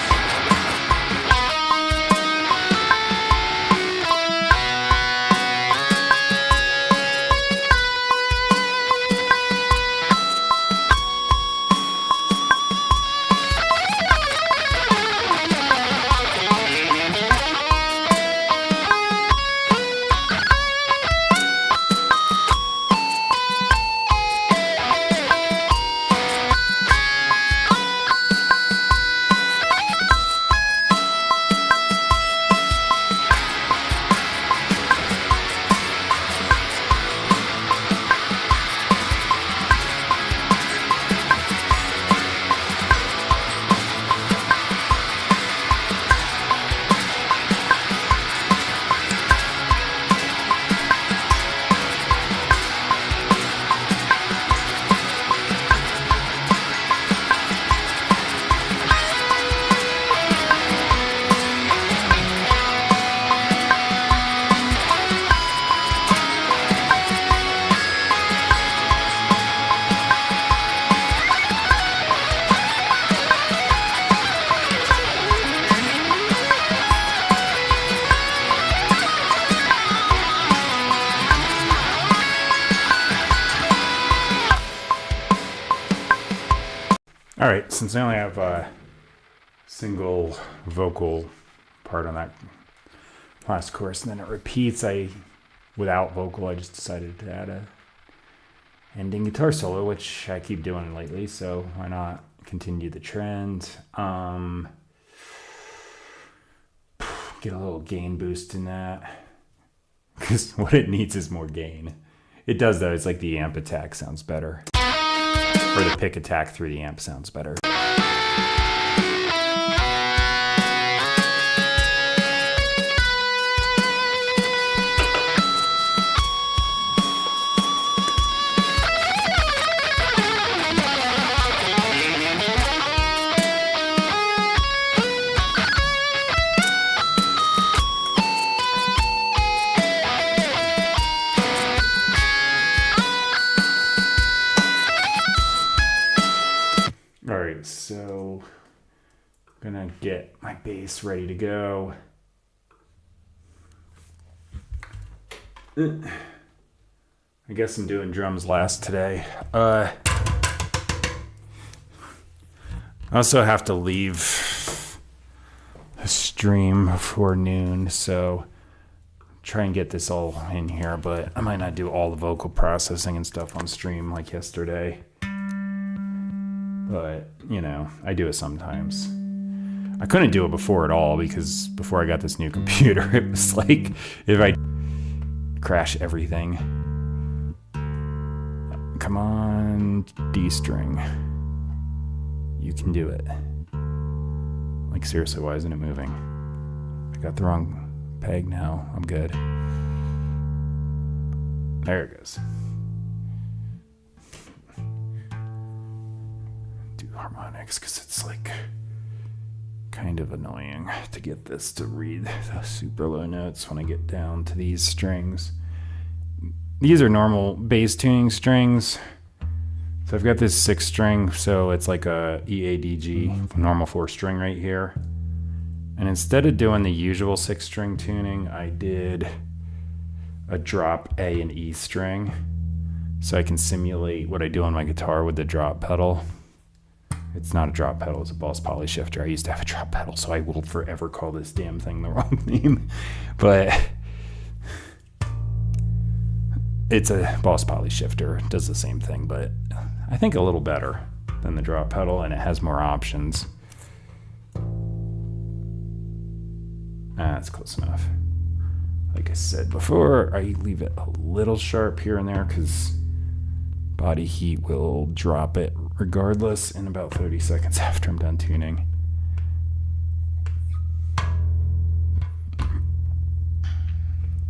All right, since I only have a single vocal part on that last chorus, and then it repeats. Without vocal, I just decided to add a ending guitar solo, which I keep doing lately, so why not continue the trend? Get a little gain boost in that, because what it needs is more gain. It does though. It's like the amp attack sounds better, or the pick attack through the amp sounds better. Alright, so I'm gonna get my bass ready to go. I guess I'm doing drums last today. I also have to leave the stream before noon, so try and get this all in here, but I might not do all the vocal processing and stuff on stream like yesterday. But, you know, I do it sometimes. I couldn't do it before at all because before I got this new computer, it was like if I crash everything. Come on, D string. You can do it. Like, seriously, why isn't it moving? I got the wrong peg now. I'm good. There it goes. Harmonics, because it's like kind of annoying to get this to read the super low notes when I get down to these strings. These are normal bass tuning strings. So I've got this 6 string, so it's like a EADG normal 4 string right here. And instead of doing the usual 6 string tuning, I did a drop A and E string, so I can simulate what I do on my guitar with the drop pedal. It's not a drop pedal, it's a Boss Poly Shifter. I used to have a drop pedal, so I will forever call this damn thing the wrong name. But it's a Boss Poly Shifter. It does the same thing, but I think a little better than the drop pedal, and it has more options. That's close enough. Like I said before, I leave it a little sharp here and there because body heat will drop it regardless in about 30 seconds after I'm done tuning.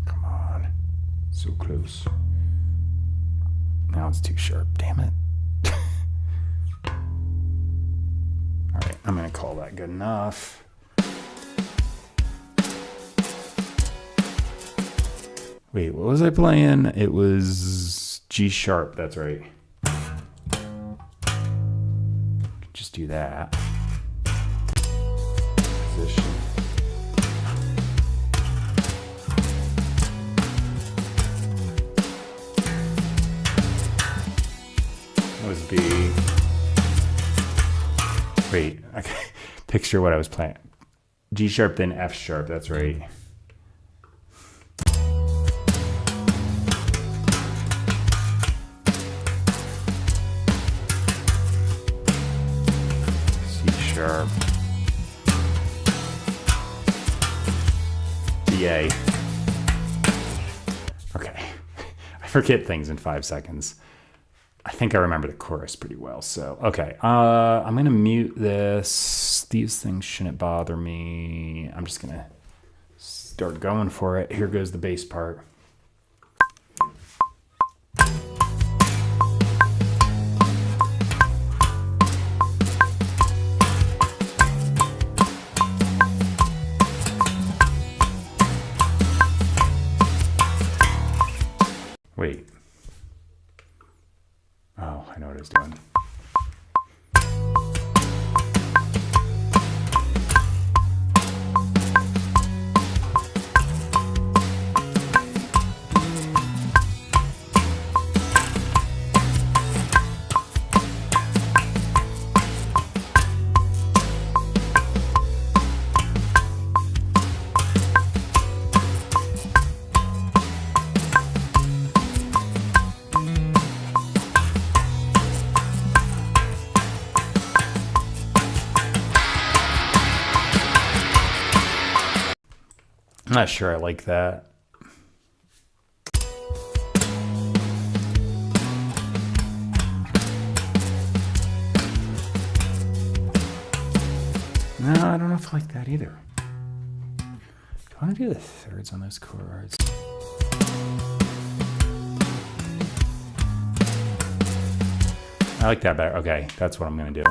Come on. So close. Now it's too sharp. Damn it. Alright, I'm going to call that good enough. Wait, what was I playing? It was G sharp, that's right. Just do that. Position. That was B. Wait, I can picture what I was playing. G sharp, then F sharp, that's right. Sharp. Yay. Okay. I forget things in 5 seconds. I think I remember the chorus pretty well, so okay. I'm gonna mute this. These things shouldn't bother me. I'm just gonna start going for it. Here goes the bass part. Wait. Oh, I know what I was doing. I'm not sure I like that. No, I don't know if I like that either. Do I want to do the thirds on those chords? I like that better. Okay, that's what I'm going to do.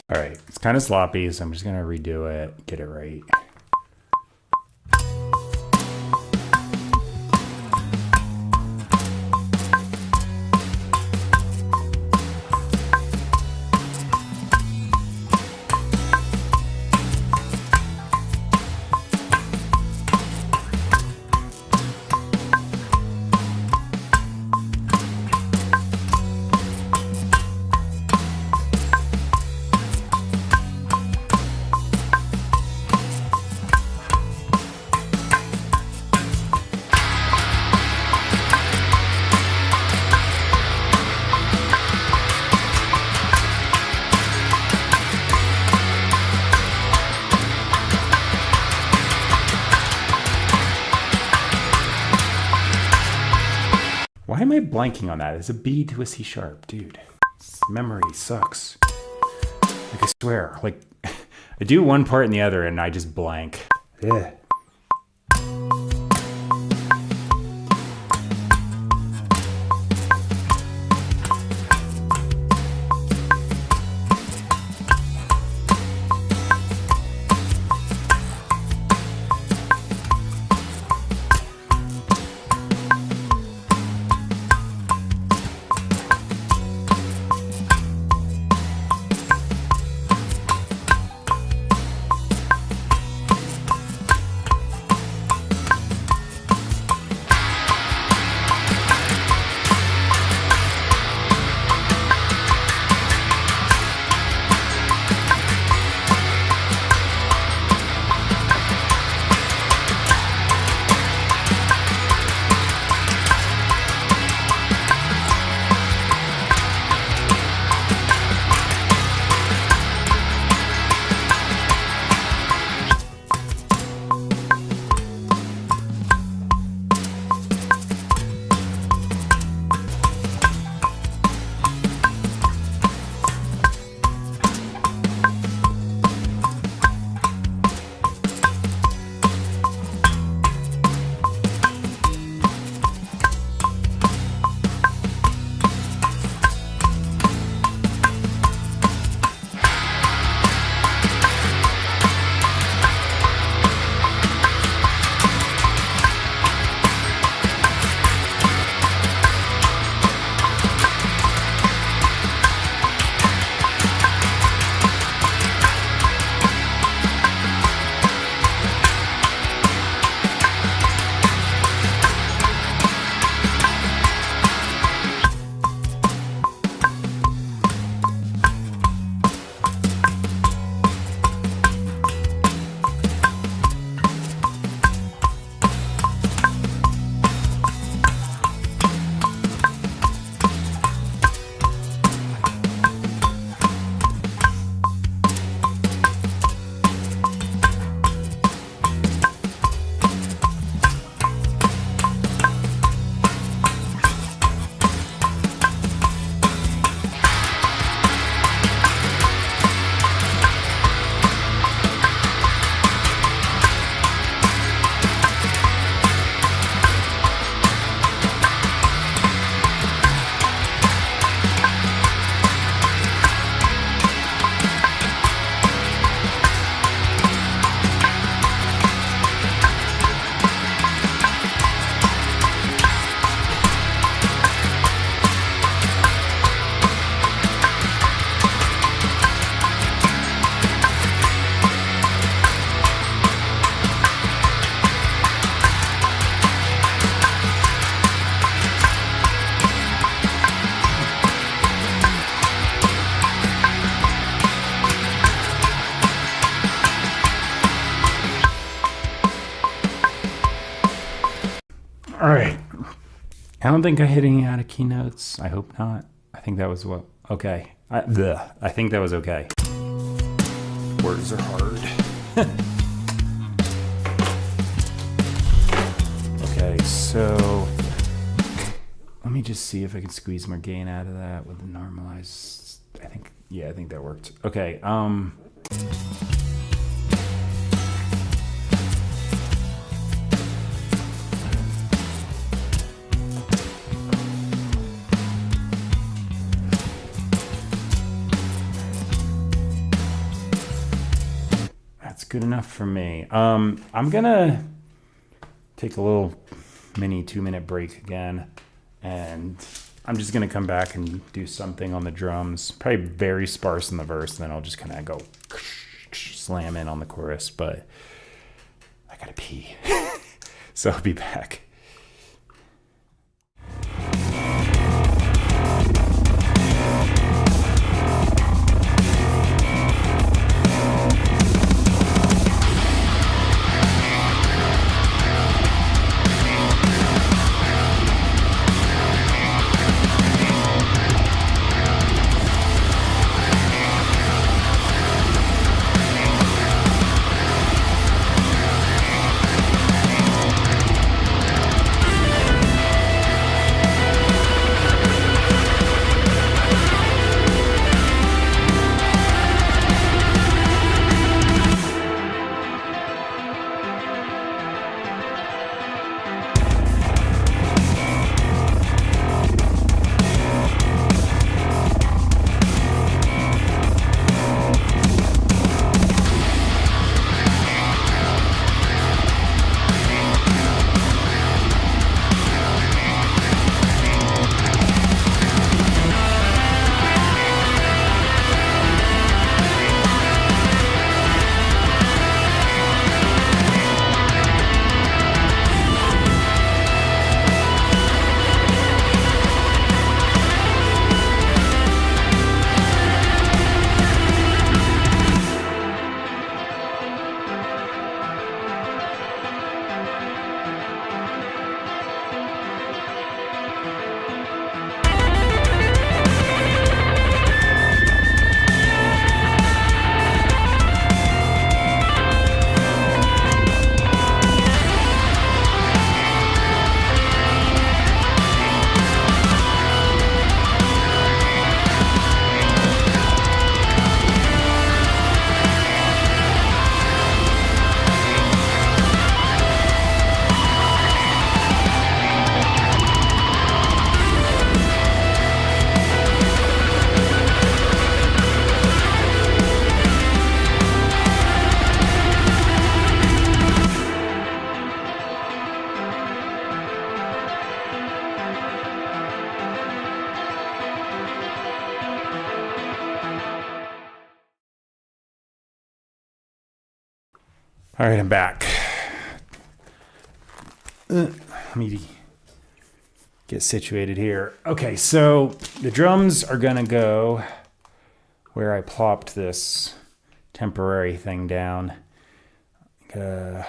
All right, it's kind of sloppy, so I'm just gonna redo it, get it right. Why am I blanking on that? It's a B to a C sharp, dude. Memory sucks. Like I swear, like I do one part and the other and I just blank. Yeah. All right. I don't think I hit any out of keynotes. I hope not. I think that was what. Okay. I think that was okay. Words are hard. Okay, so let me just see if I can squeeze more gain out of that with the normalized. I think that worked. Okay. That's good enough for me. I'm gonna take a little mini 2-minute break again, and I'm just gonna come back and do something on the drums, probably very sparse in the verse, and then I'll just kind of go slam in on the chorus, but I gotta pee. So I'll be back. All right, I'm back. Let me get situated here. Okay, so the drums are gonna go where I plopped this temporary thing down. Turn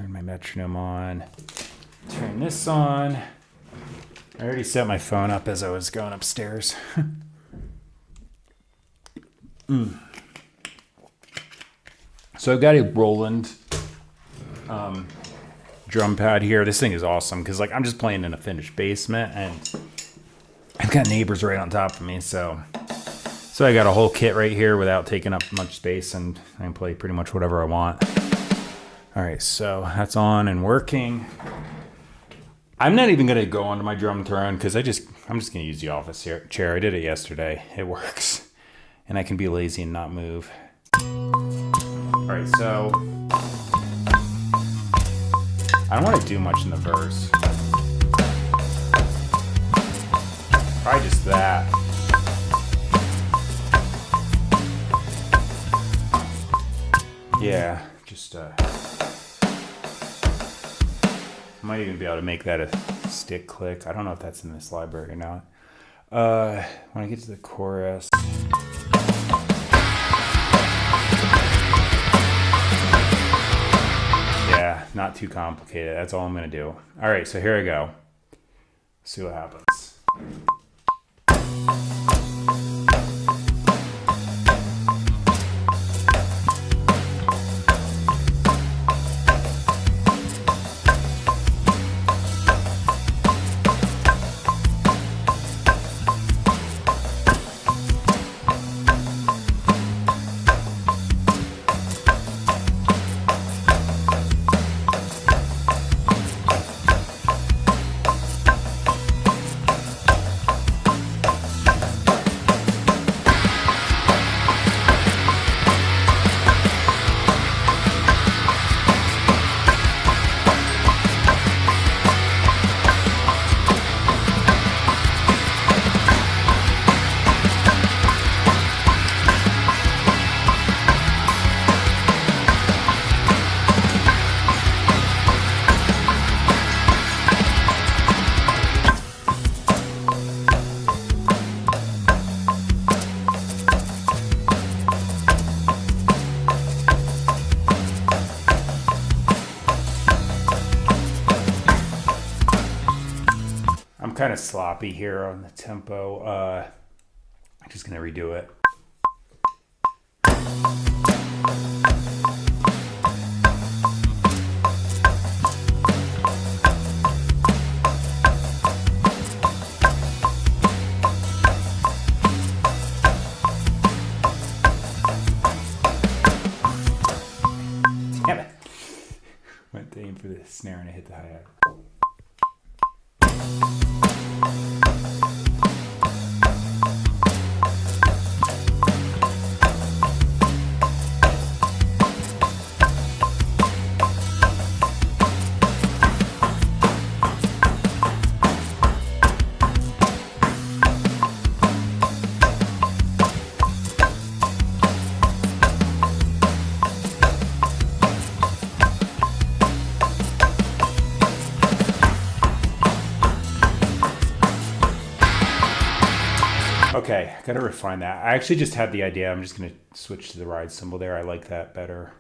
my metronome on. Turn this on. I already set my phone up as I was going upstairs. So I've got a Roland drum pad here. This thing is awesome because like I'm just playing in a finished basement and I've got neighbors right on top of me. So I got a whole kit right here without taking up much space, and I can play pretty much whatever I want. All right, so that's on and working. I'm not even gonna go onto my drum throne because I'm just gonna use the office chair. I did it yesterday. It works, and I can be lazy and not move. All right, so I don't want to do much in the verse. Probably just that. Yeah, just I might even be able to make that a stick click. I don't know if that's in this library or not. When I get to the chorus. Yeah, not too complicated. That's all I'm going to do. All right, so here I go. See what happens. I'm kind of sloppy here on the tempo. I'm just going to redo it. Damn it. Went to aim for the snare and I hit the hi-hat. Okay, I gotta refine that. I actually just had the idea. I'm just gonna switch to the ride cymbal there. I like that better.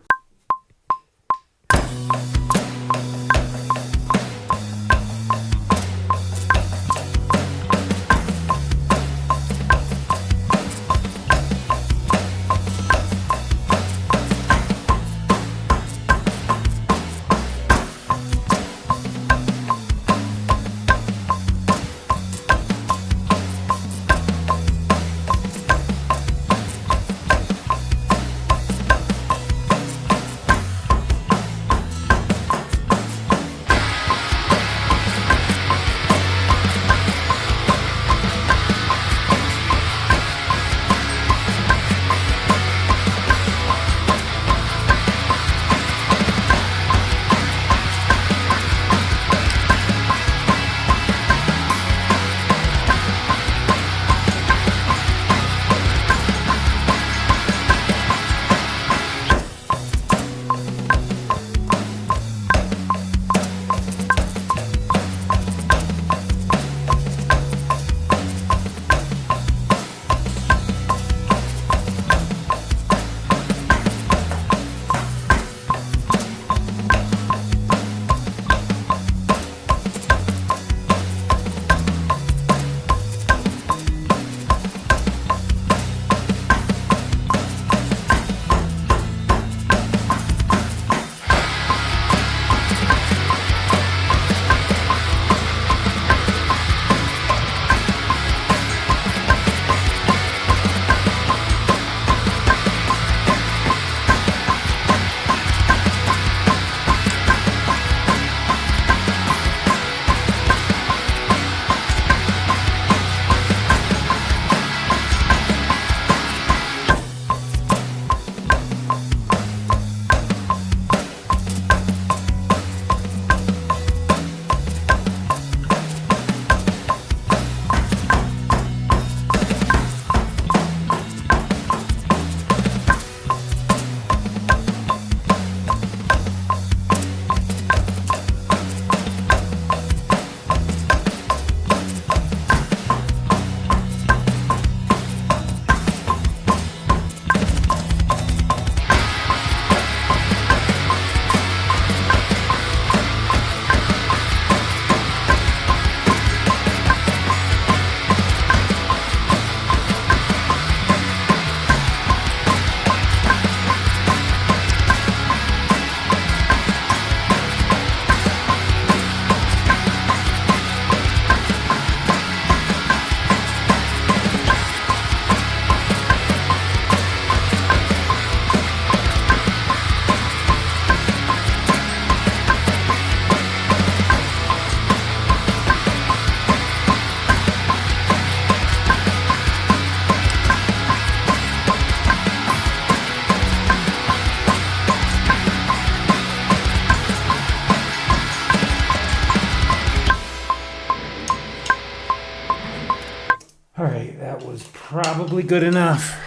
probably good enough.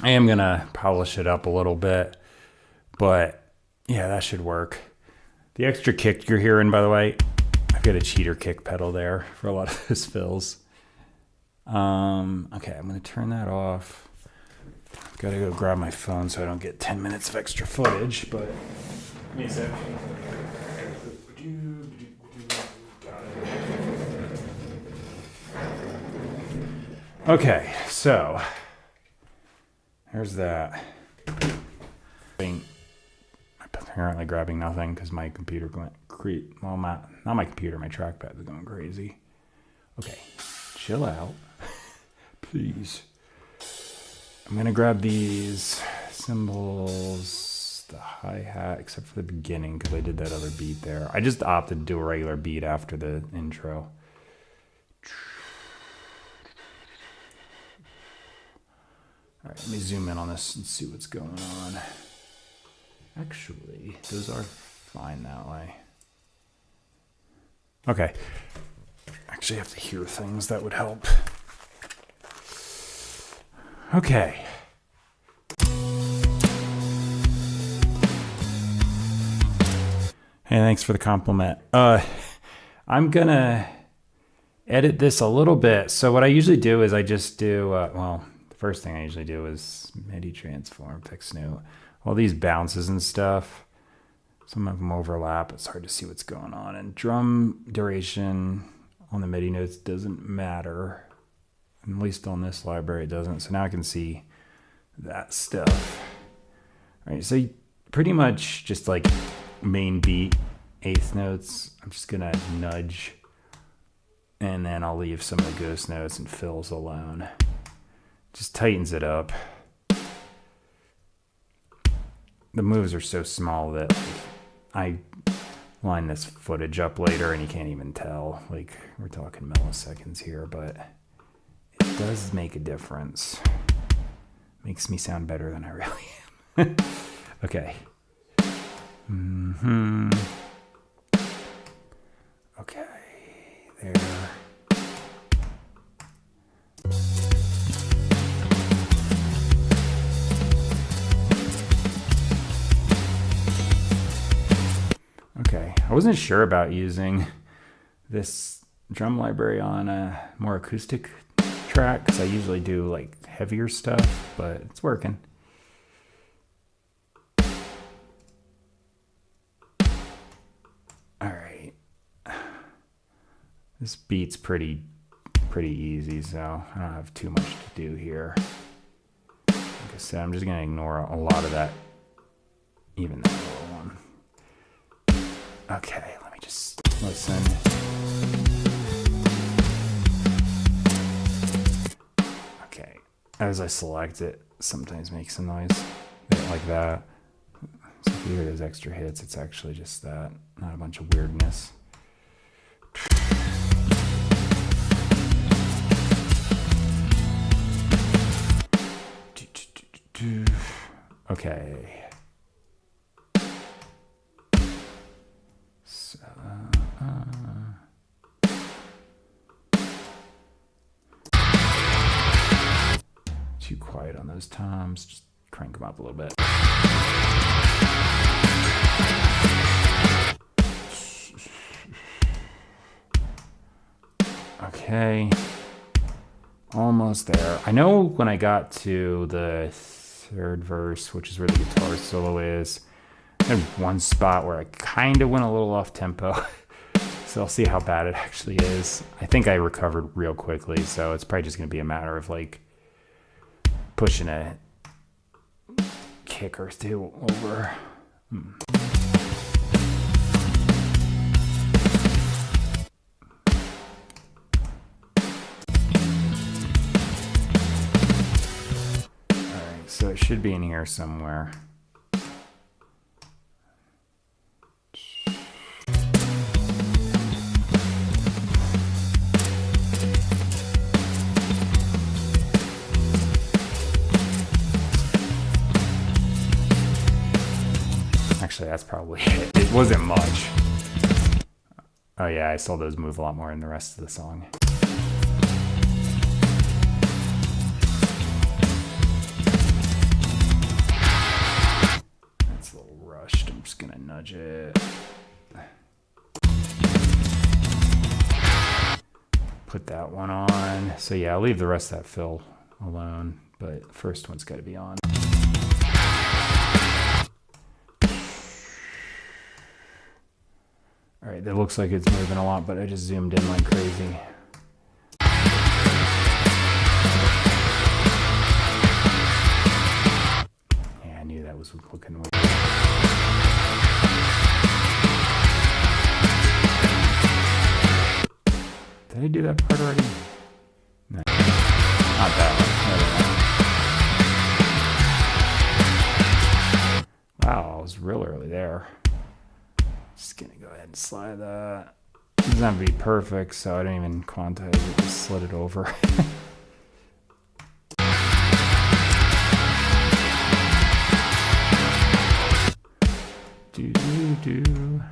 I am going to polish it up a little bit, but yeah, that should work. The extra kick you're hearing, by the way, I've got a cheater kick pedal there for a lot of those fills. Okay, I'm going to turn that off. I've got to go grab my phone so I don't get 10 minutes of extra footage, but give me a sec. Okay, so there's that. I'm apparently grabbing nothing because my computer went not my computer, my trackpad is going crazy. Okay, chill out, please. I'm gonna grab these cymbals, the hi-hat, except for the beginning because I did that other beat there. I just opted to do a regular beat after the intro. All right, let me zoom in on this and see what's going on. Actually, those are fine that way. Okay. Actually, I have to hear things that would help. Okay. Hey, thanks for the compliment. I'm gonna edit this a little bit. So what I usually do is I just do, the first thing I usually do is MIDI transform, fix new. All these bounces and stuff, some of them overlap. It's hard to see what's going on. And drum duration on the MIDI notes doesn't matter. At least on this library it doesn't. So now I can see that stuff. All right, so you pretty much just like main beat, eighth notes. I'm just gonna nudge, and then I'll leave some of the ghost notes and fills alone. Just tightens it up. The moves are so small that I line this footage up later and you can't even tell. Like, we're talking milliseconds here, but it does make a difference. Makes me sound better than I really am. Okay. Okay, there. Okay, I wasn't sure about using this drum library on a more acoustic track because I usually do like heavier stuff, but it's working. All right, this beat's pretty easy, so I don't have too much to do here. Like I said, I'm just gonna ignore a lot of that, even that little one. Okay, let me just listen. Okay, as I select it, sometimes makes a noise like that. So if you hear those extra hits, it's actually just that, not a bunch of weirdness. Okay. Too quiet on those toms. Just crank them up a little bit. Okay. Almost there. I know when I got to the third verse, which is where the guitar solo is, I had one spot where I kind of went a little off tempo. So I'll see how bad it actually is. I think I recovered real quickly, so it's probably just going to be a matter of like pushing a kick or two over. Alright, so it should be in here somewhere. Actually, that's probably it. It wasn't much. Oh yeah, I saw those move a lot more in the rest of the song. nudge it. Put that one on. So yeah, I'll leave the rest of that fill alone, but first one's got to be on. All right, that looks like it's moving a lot, but I just zoomed in like crazy. Yeah, I knew that was looking weird. Did I do that part already? No, not that one. Wow, I was real early there. Just gonna go ahead and slide that. It doesn't have to be perfect, so I don't even quantize it, just slid it over. do.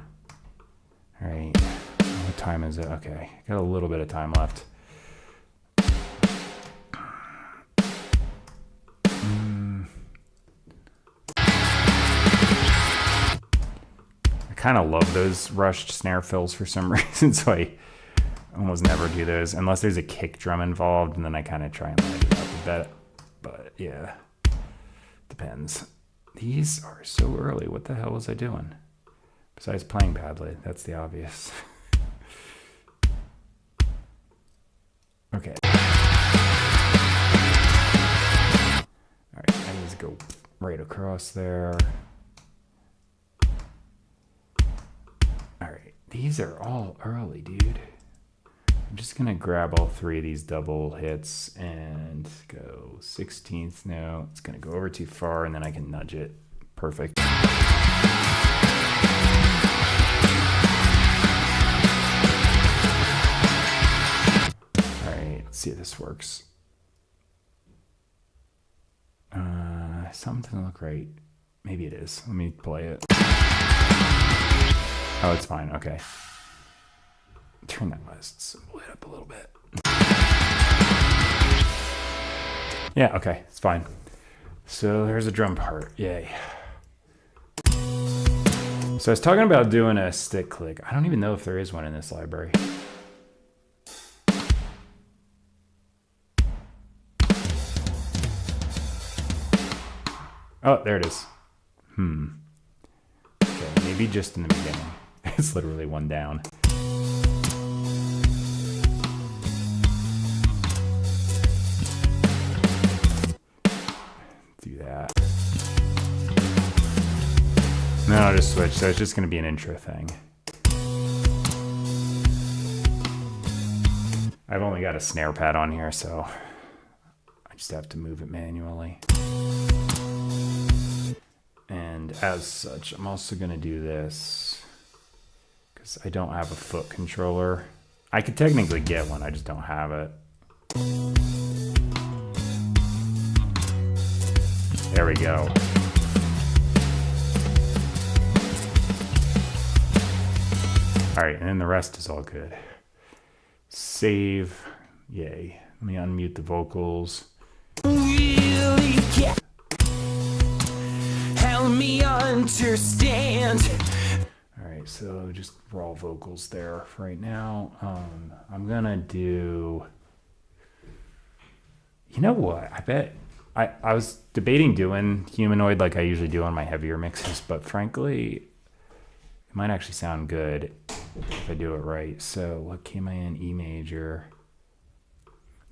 All right. What time is it? Okay, got a little bit of time left. I kind of love those rushed snare fills for some reason, so I almost never do those unless there's a kick drum involved, and then I kind of try and light it up a bit. But yeah, depends. These are so early. What the hell was I doing? Besides playing badly, that's the obvious. Okay. All right, I need to go right across there. All right, these are all early, dude. I'm just gonna grab all three of these double hits and go 16th note. It's gonna go over too far, and then I can nudge it. Perfect. Let's see if this works. Something doesn't look right. Maybe it is. Let me play it. Oh, it's fine. Okay. Turn that last symbol up a little bit. Yeah, okay. It's fine. So there's a drum part. Yay. So I was talking about doing a stick click. I don't even know if there is one in this library. Oh, there it is. Okay, maybe just in the beginning. It's literally one down. Do that. No, I'll just switch. So it's just going to be an intro thing. I've only got a snare pad on here, so I just have to move it manually. And as such, I'm also going to do this because I don't have a foot controller. I could technically get one, I just don't have it. There we go. All right, and then the rest is all good. Save. Yay. Let me unmute the vocals. Really can't help me understand. All right, so just raw vocals there for right now. I'm gonna do. You know what? I bet I was debating doing humanoid like I usually do on my heavier mixes, but frankly, it might actually sound good if I do it right. So what came I in? E major.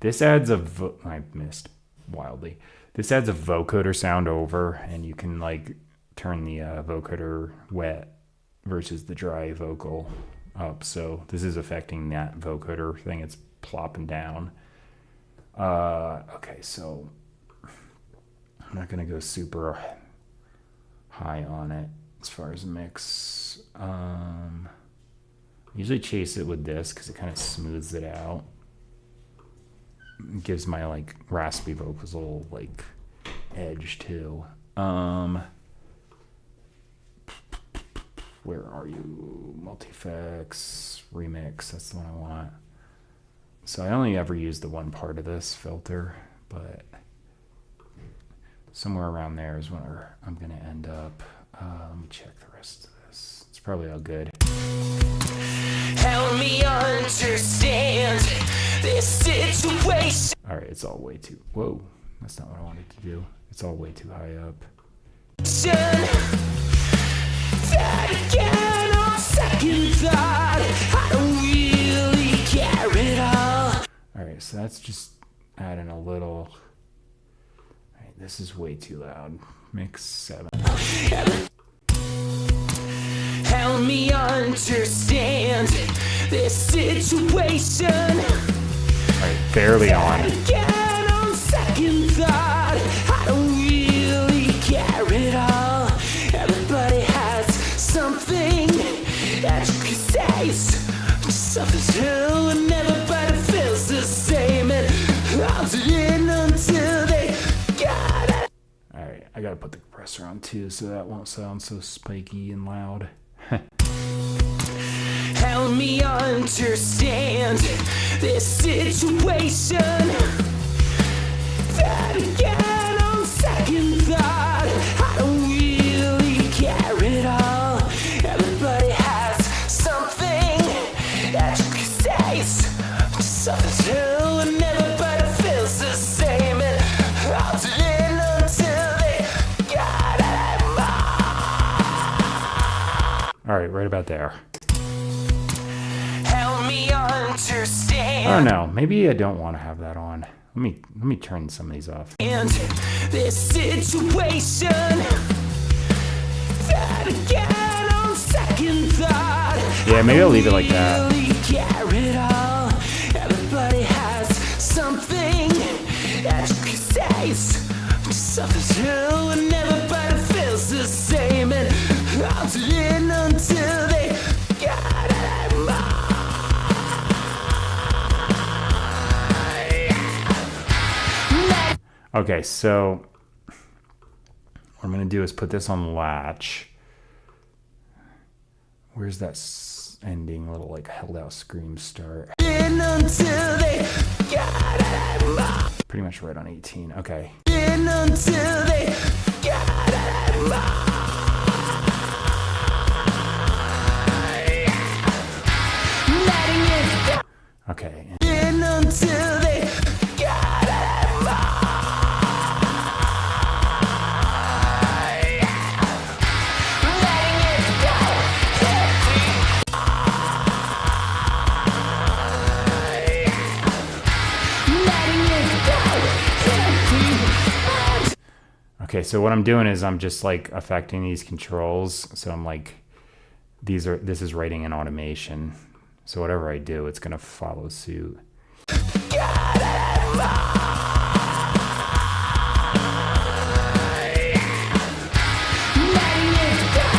This adds a I missed wildly. This adds a vocoder sound over, and you can like turn the vocoder wet versus the dry vocal up. So this is affecting that vocoder thing. It's plopping down. Okay, so I'm not gonna go super high on it as far as mix. Usually chase it with this because it kind of smooths it out. It gives my like raspy vocals a little like edge too. Where are you? Multi-effects, remix, that's the one I want. So I only ever use the one part of this filter, but somewhere around there is where I'm gonna end up. Let me check the rest of this. probably all good. Help me understand this situation. All right, it's all way too. Whoa, that's not what I wanted to do. It's all way too high up. That again on second thought, I don't really care at all. All right, so that's just adding a little. All right, this is way too loud. Mix 7. Help me understand this situation. All right, barely on. Again on second thought, I don't really care at all. Everybody has something that you can say. Something's true and everybody feels the same. And I'll do it until they got it. All right, I gotta put the compressor on too, so that won't sound so spiky and loud. Help me understand this situation. That again on second thought, I don't really care at all. Everybody has something that you can say. Something's true and everybody feels the same. And I'll do it until they got it. All right, right about there. Help me understand. Oh no, maybe I don't want to have that on. Let me turn some of these off. And this situation, that again on second thought. Yeah, maybe I'll leave it like that. Really care at all. Everybody has something that you can say. Something's true and everybody feels the same. And I'll do it until they got it. Okay, so what I'm gonna do is put this on the latch. Where's that ending little like held out scream start? Until they got it. Pretty much right on 18. Okay. Until they got it. Letting it go. Okay. Until they got it. Letting it go. Letting it go. Okay, so what I'm doing is I'm just like affecting these controls. So I'm like, this is writing in automation. So whatever I do, it's gonna follow suit. Letting it go.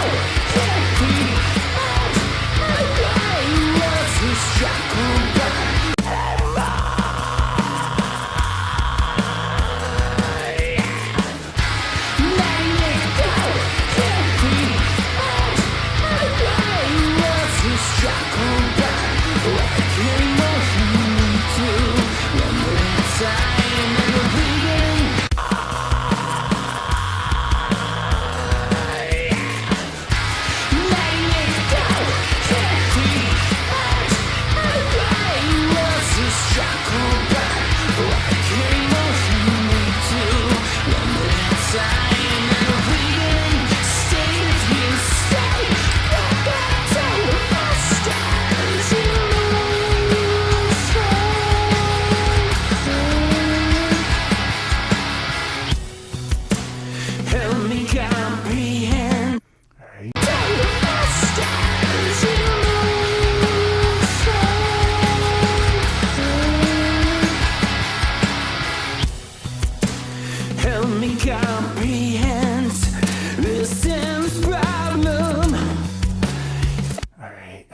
Help me comprehend. Help me comprehend this Sims problem. All right.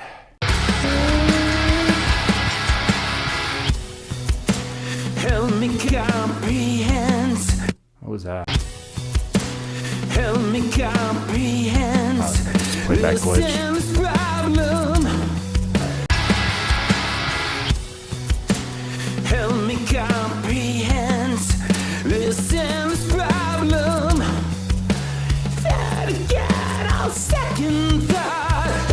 Help me comprehend. What was that? Help me comprehend Just play that this glitch. Sims problem. Help me comprehend this Sims problem. That again on second thought,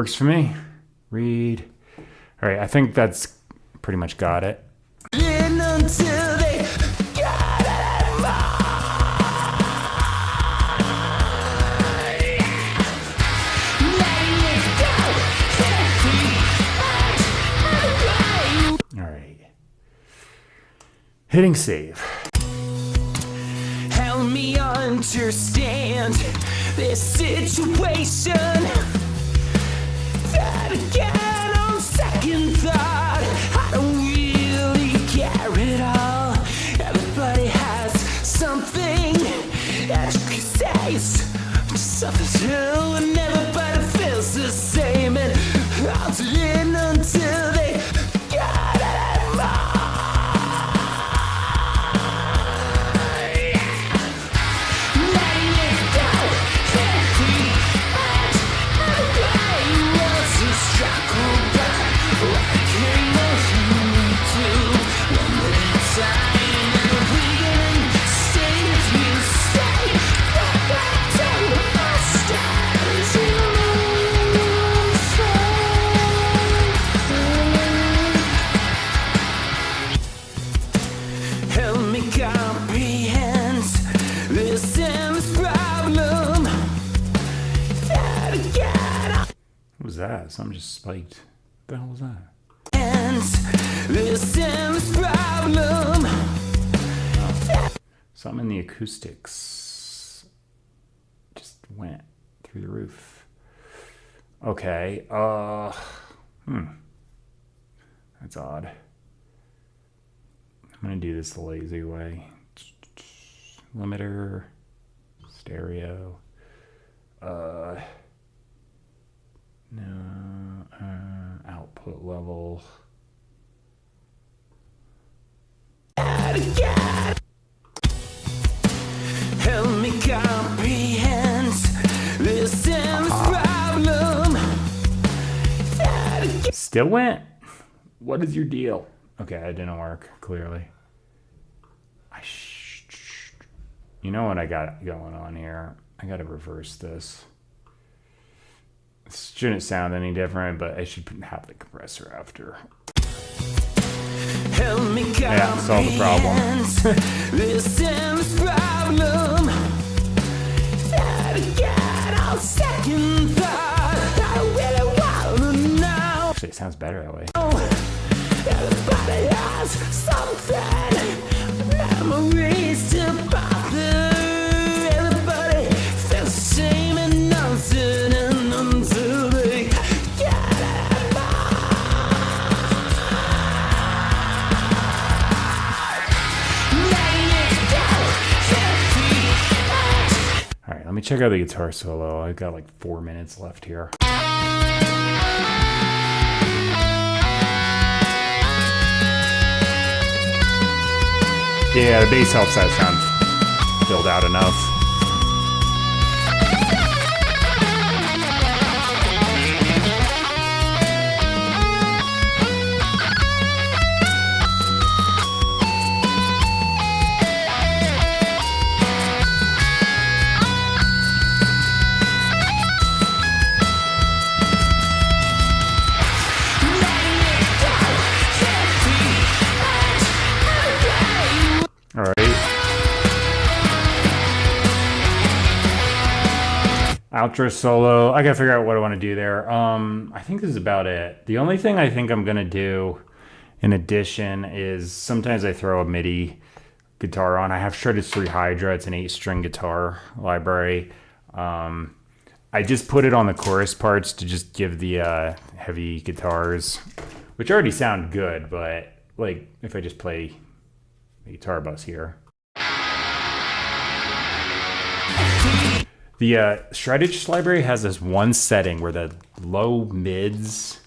Works for me. Read. All right, I think that's pretty much got it. Until they got it All right. Hitting save. Help me understand this situation. That again on second thought, I don't really care at all. Everybody has something that you can say, something true, and everybody feels the same. And I'll do it until they got it. Help me comprehend this endless problem. That again, What was that? Something just spiked. What the hell was that? this endless problem. Something in the acoustics just went through the roof. Okay. That's odd. I'm gonna do this the lazy way. Limiter, stereo. No, output level. Help me comprehend this endless problem. That again. Still went. What is your deal? Okay, it didn't work, clearly. You know what I got going on here? I gotta reverse this. This shouldn't sound any different, but I should have the compressor after. Help me Yeah, solve the problem. this endless problem. That again on second thought, I really wanna know. Actually, it sounds better that way. Everybody has something, memories to bother. Everybody feels the same and nothing until they get it. All right, let me check out the guitar solo. I've got like 4 minutes left here. Yeah, the bass helps that sound filled out enough. All right. Outro solo. I gotta figure out what I want to do there. I think this is about it. The only thing I think I'm gonna do in addition is sometimes I throw a MIDI guitar on. I have Shredded 3 Hydra. It's an 8-string guitar library. I just put it on the chorus parts to just give the heavy guitars, which already sound good, but like if I just play the guitar bus here. The Shreddage library has this one setting where the low mids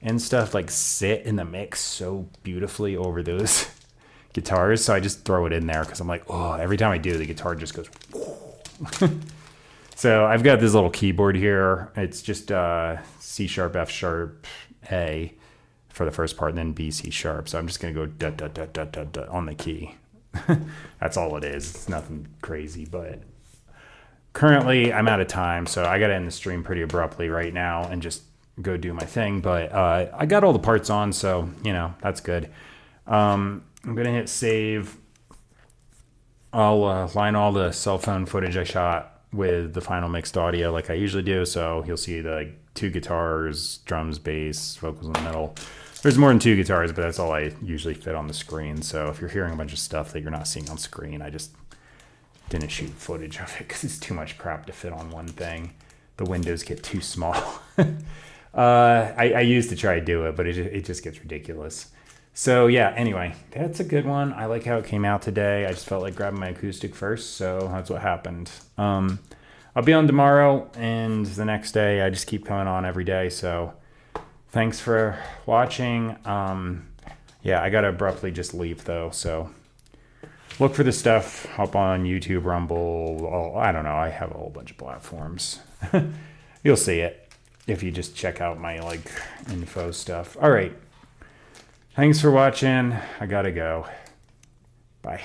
and stuff like sit in the mix so beautifully over those guitars. So I just throw it in there because I'm like, oh, every time I do, the guitar just goes. So I've got this little keyboard here. It's just C sharp, F sharp, A for the first part, and then B, C sharp. So I'm just gonna go da da da da da da on the key. That's all it is. It's nothing crazy, but currently I'm out of time, so I gotta end the stream pretty abruptly right now and just go do my thing. But I got all the parts on, so, you know, that's good. I'm going to hit save. I'll line all the cell phone footage I shot with the final mixed audio like I usually do. So you'll see the 2 guitars, drums, bass, vocals in the middle. There's more than 2 guitars, but that's all I usually fit on the screen. So if you're hearing a bunch of stuff that you're not seeing on screen, I just didn't shoot footage of it because it's too much crap to fit on one thing. The windows get too small. I used to try to do it, but it just gets ridiculous. So yeah, anyway, that's a good one. I like how it came out today. I just felt like grabbing my acoustic first, so that's what happened. I'll be on tomorrow and the next day. I just keep coming on every day, so thanks for watching. Yeah, I gotta abruptly just leave though, so look for the stuff up on YouTube, Rumble, I don't know, I have a whole bunch of platforms. You'll see it if you just check out my like info stuff. All right. Thanks for watching. I gotta go. Bye.